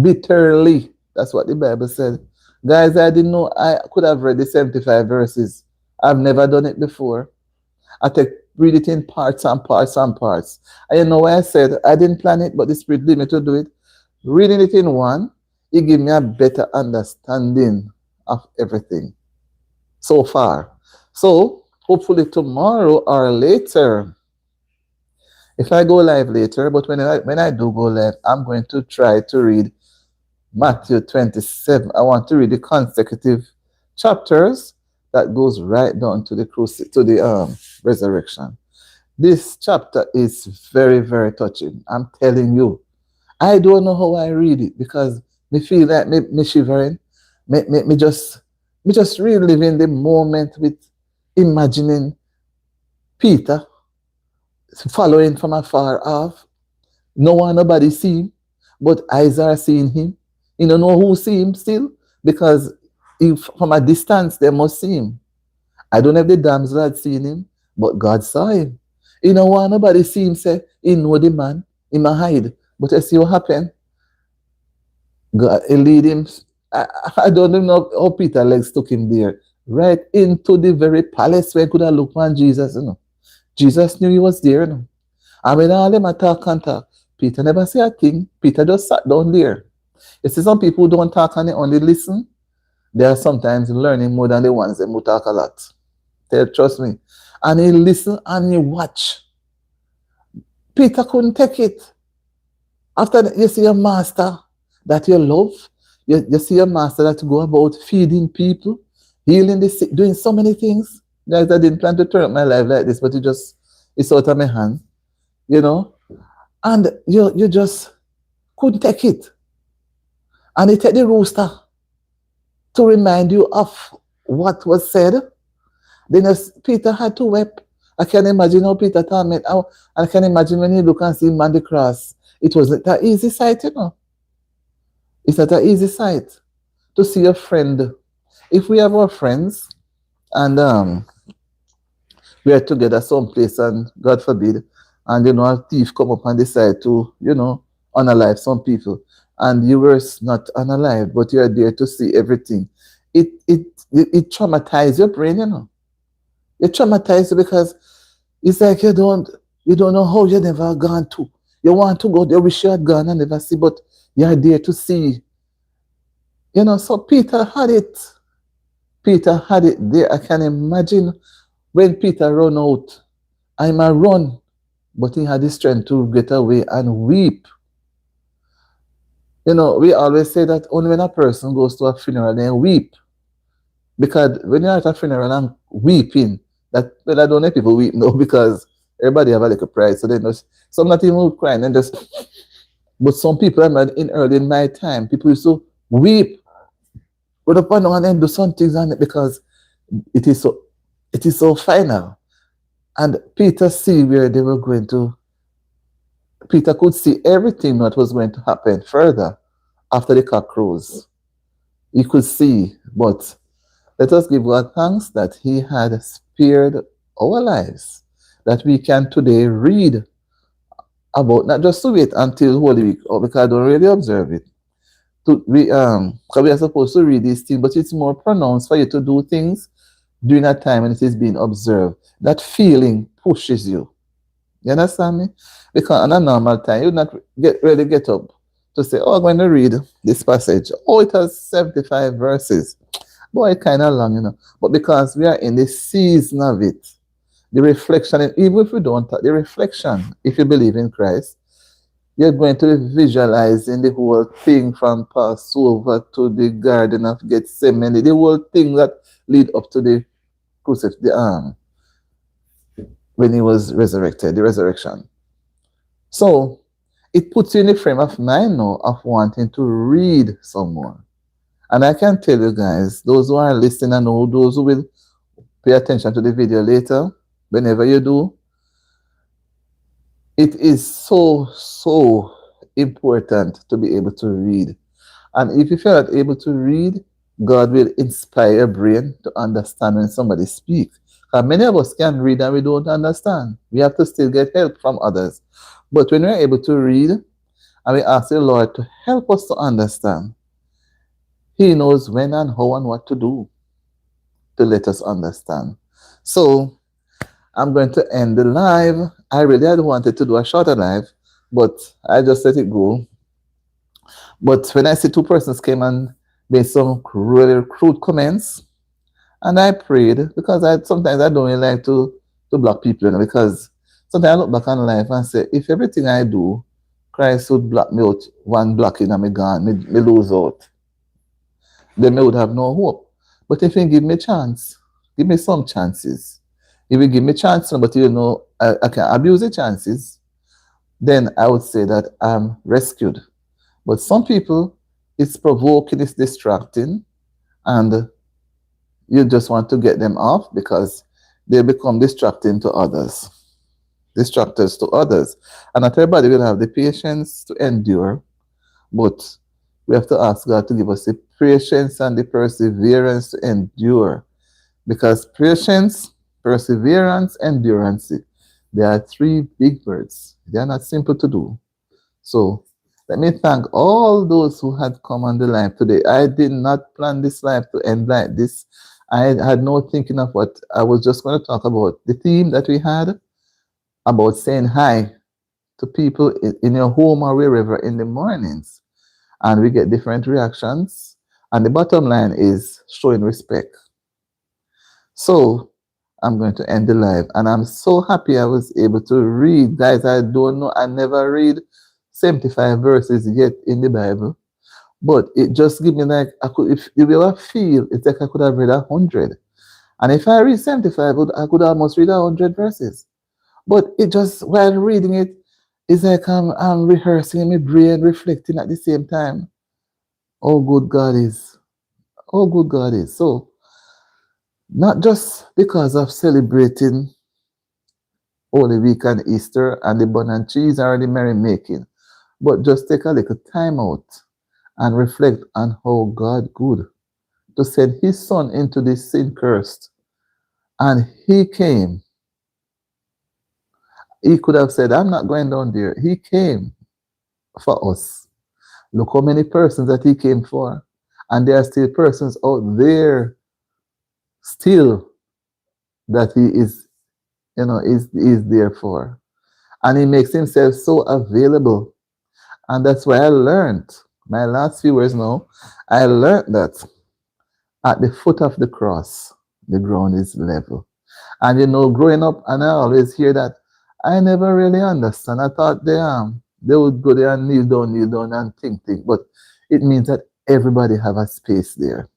bitterly. That's what the Bible said. Guys, I didn't know I could have read the 75 verses. I've never done it before. I take read it in parts and parts and parts. And you know why I said I didn't plan it, but the Spirit led me to do it. Reading it in one, it gave me a better understanding of everything so far. So hopefully tomorrow or later, if I go live later, but when I do go live, I'm going to try to read Matthew 27. I want to read the consecutive chapters that goes right down to the resurrection. This chapter is very, very touching. I'm telling you. I don't know how I read it because me feel like me shivering. Me just reliving the moment with imagining Peter following from afar off. No one, nobody see him, but eyes are seeing him. You don't know who see him still because if from a distance they must see him. I don't know if the damsel had seen him, but God saw him. You know why nobody see him say, he know the man, he might hide. But you see what happened? God he lead him. I don't even know how Peter legs took him there. Right into the very palace where he could have looked on Jesus, you know. Jesus knew he was there, you know. And when all them attack and talk, Peter never say a thing. Peter just sat down there. You see, some people who don't talk and they only listen. They are sometimes learning more than the ones that who talk a lot. Trust me. And he listen and he watch. Peter couldn't take it. After that, you see a master that you love. You see a master that go about feeding people, healing the sick, doing so many things. Guys, I didn't plan to turn up my life like this, but it's out of my hand, you know. And you just couldn't take it. And he take the rooster to remind you of what was said. Then Peter had to weep. I can imagine how Peter torment. I can imagine when you look and see him on the cross. It wasn't an easy sight, you know. It's not an easy sight to see a friend. If we have our friends and we are together someplace and God forbid, and you know a thief come up and decide to, you know, unalive some people, and you were not unalive, but you are there to see everything. It traumatizes your brain, you know. It traumatizes you because it's like you don't know how you never gone to. You want to go, you wish you had gone and never see, but you are there to see. You know, so Peter had it. Peter had it there. I can imagine when Peter run out. I'm a run, but he had the strength to get away and weep. You know, we always say that only when a person goes to a funeral, they weep. Because when you're at a funeral and weeping, well, I don't know if people weep no because everybody have a little pride. So they just some not even crying and just but some people in early in my time, people used to weep. But upon one and do some things on it because it is so final. And Peter see where they were going to Peter could see everything that was going to happen further after the cock crows. He could see, but let us give God thanks that He had spared our lives, that we can today read about, not just to wait until Holy Week, or because I don't really observe it. Because we are supposed to read these things, but it's more pronounced for you to do things during that time when it is being observed. That feeling pushes you. You understand me? Because on a normal time, you would not really get up to say, oh, I'm going to read this passage. Oh, it has 75 verses. Boy, kind of long, you know. But because we are in the season of it, the reflection, and even if we don't, the reflection, if you believe in Christ, you're going to be visualizing the whole thing from Passover to the Garden of Gethsemane, the whole thing that lead up to the crucifixion, when he was resurrected, the resurrection. So it puts you in the frame of mind now of wanting to read some more. And I can tell you guys, those who are listening and those who will pay attention to the video later, whenever you do, it is so important to be able to read. And if you're not able to read, God will inspire your brain to understand when somebody speaks. Many of us can read and we don't understand. We have to still get help from others. But when we're able to read and we ask the Lord to help us to understand, He knows when and how and what to do to let us understand. So I'm going to end the live. I really had wanted to do a shorter live, but I just let it go. But when I see two persons came and made some really crude comments, and I prayed because I sometimes I don't really like to block people, because sometimes I look back on life and say, if everything I do, Christ would block me out, one blocking and me gone, me lose out, then me would have no hope. But if He give me a chance, give me some chances. If He give me chance, but I can abuse the chances, then I would say that I'm rescued. But some people, it's provoking, it's distracting, and you just want to get them off because they become distracting to others, distractors to others. And not everybody will have the patience to endure, but we have to ask God to give us the patience and the perseverance to endure. Because patience, perseverance, endurance, they are three big words. They are not simple to do. So let me thank all those who had come on the live today. I did not plan this live to end like this. I had no thinking of what I was just going to talk about. The theme that we had about saying hi to people in your home or wherever in the mornings. And we get different reactions. And the bottom line is showing respect. So I'm going to end the live. And I'm so happy I was able to read. Guys, I don't know, I never read 75 verses yet in the Bible. But it just give me like, I could, if you ever feel, it's like I could have read 100. And if I read 75, I could almost read 100 verses. But it just, while reading it, it's like I'm rehearsing in my brain, reflecting at the same time. Oh, good God is. Oh, good God is. So, not just because of celebrating Holy Week and Easter and the bun and cheese or the merrymaking, but just take a little time out and reflect on how God good to send His Son into this sin cursed. And He came. He could have said, I'm not going down there. He came for us. Look how many persons that He came for. And there are still persons out there still that He is, is there for. And He makes Himself so available. And that's why I learned, my last few years now, I learned that at the foot of the cross, the ground is level. And growing up, and I always hear that, I never really understand. I thought they would go there and kneel down and think. But it means that everybody have a space there.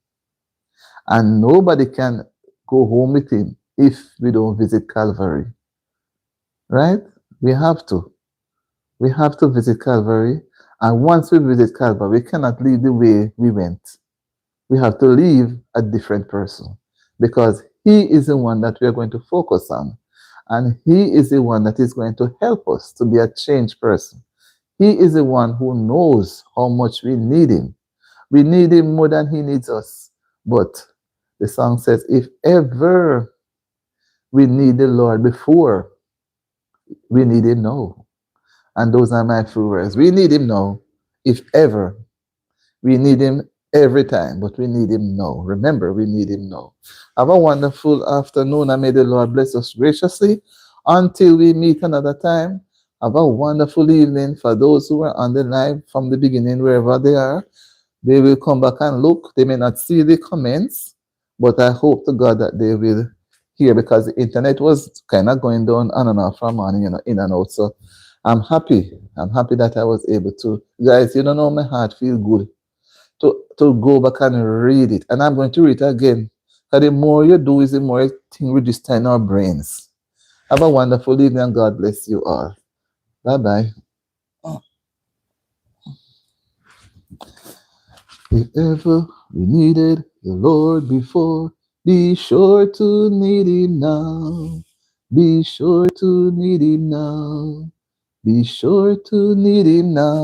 And nobody can go home with Him if we don't visit Calvary. Right? We have to. We have to visit Calvary. And once we visit Calvary, we cannot leave the way we went. We have to leave a different person, because He is the one that we are going to focus on. And He is the one that is going to help us to be a changed person. He is the one who knows how much we need Him. We need Him more than He needs us. But the song says, if ever we need the Lord before, we need Him now. And those are my few words. We need Him now, if ever. We need Him every time, but we need Him now. Remember, we need Him now. Have a wonderful afternoon, and may the Lord bless us graciously. Until we meet another time, have a wonderful evening. For those who are on the live from the beginning, wherever they are, they will come back and look. They may not see the comments, but I hope to God that they will hear, because the internet was kind of going down on and off from morning, in and out. So I'm happy. I'm happy that I was able to. Guys, you don't know, my heart feels good to go back and read it. And I'm going to read it again. Because the more you do is the more thing register in our brains. Have a wonderful evening, and God bless you all. Bye-bye. If ever we needed the Lord before, be sure to need Him now. Be sure to need Him now. Be sure to need Him now.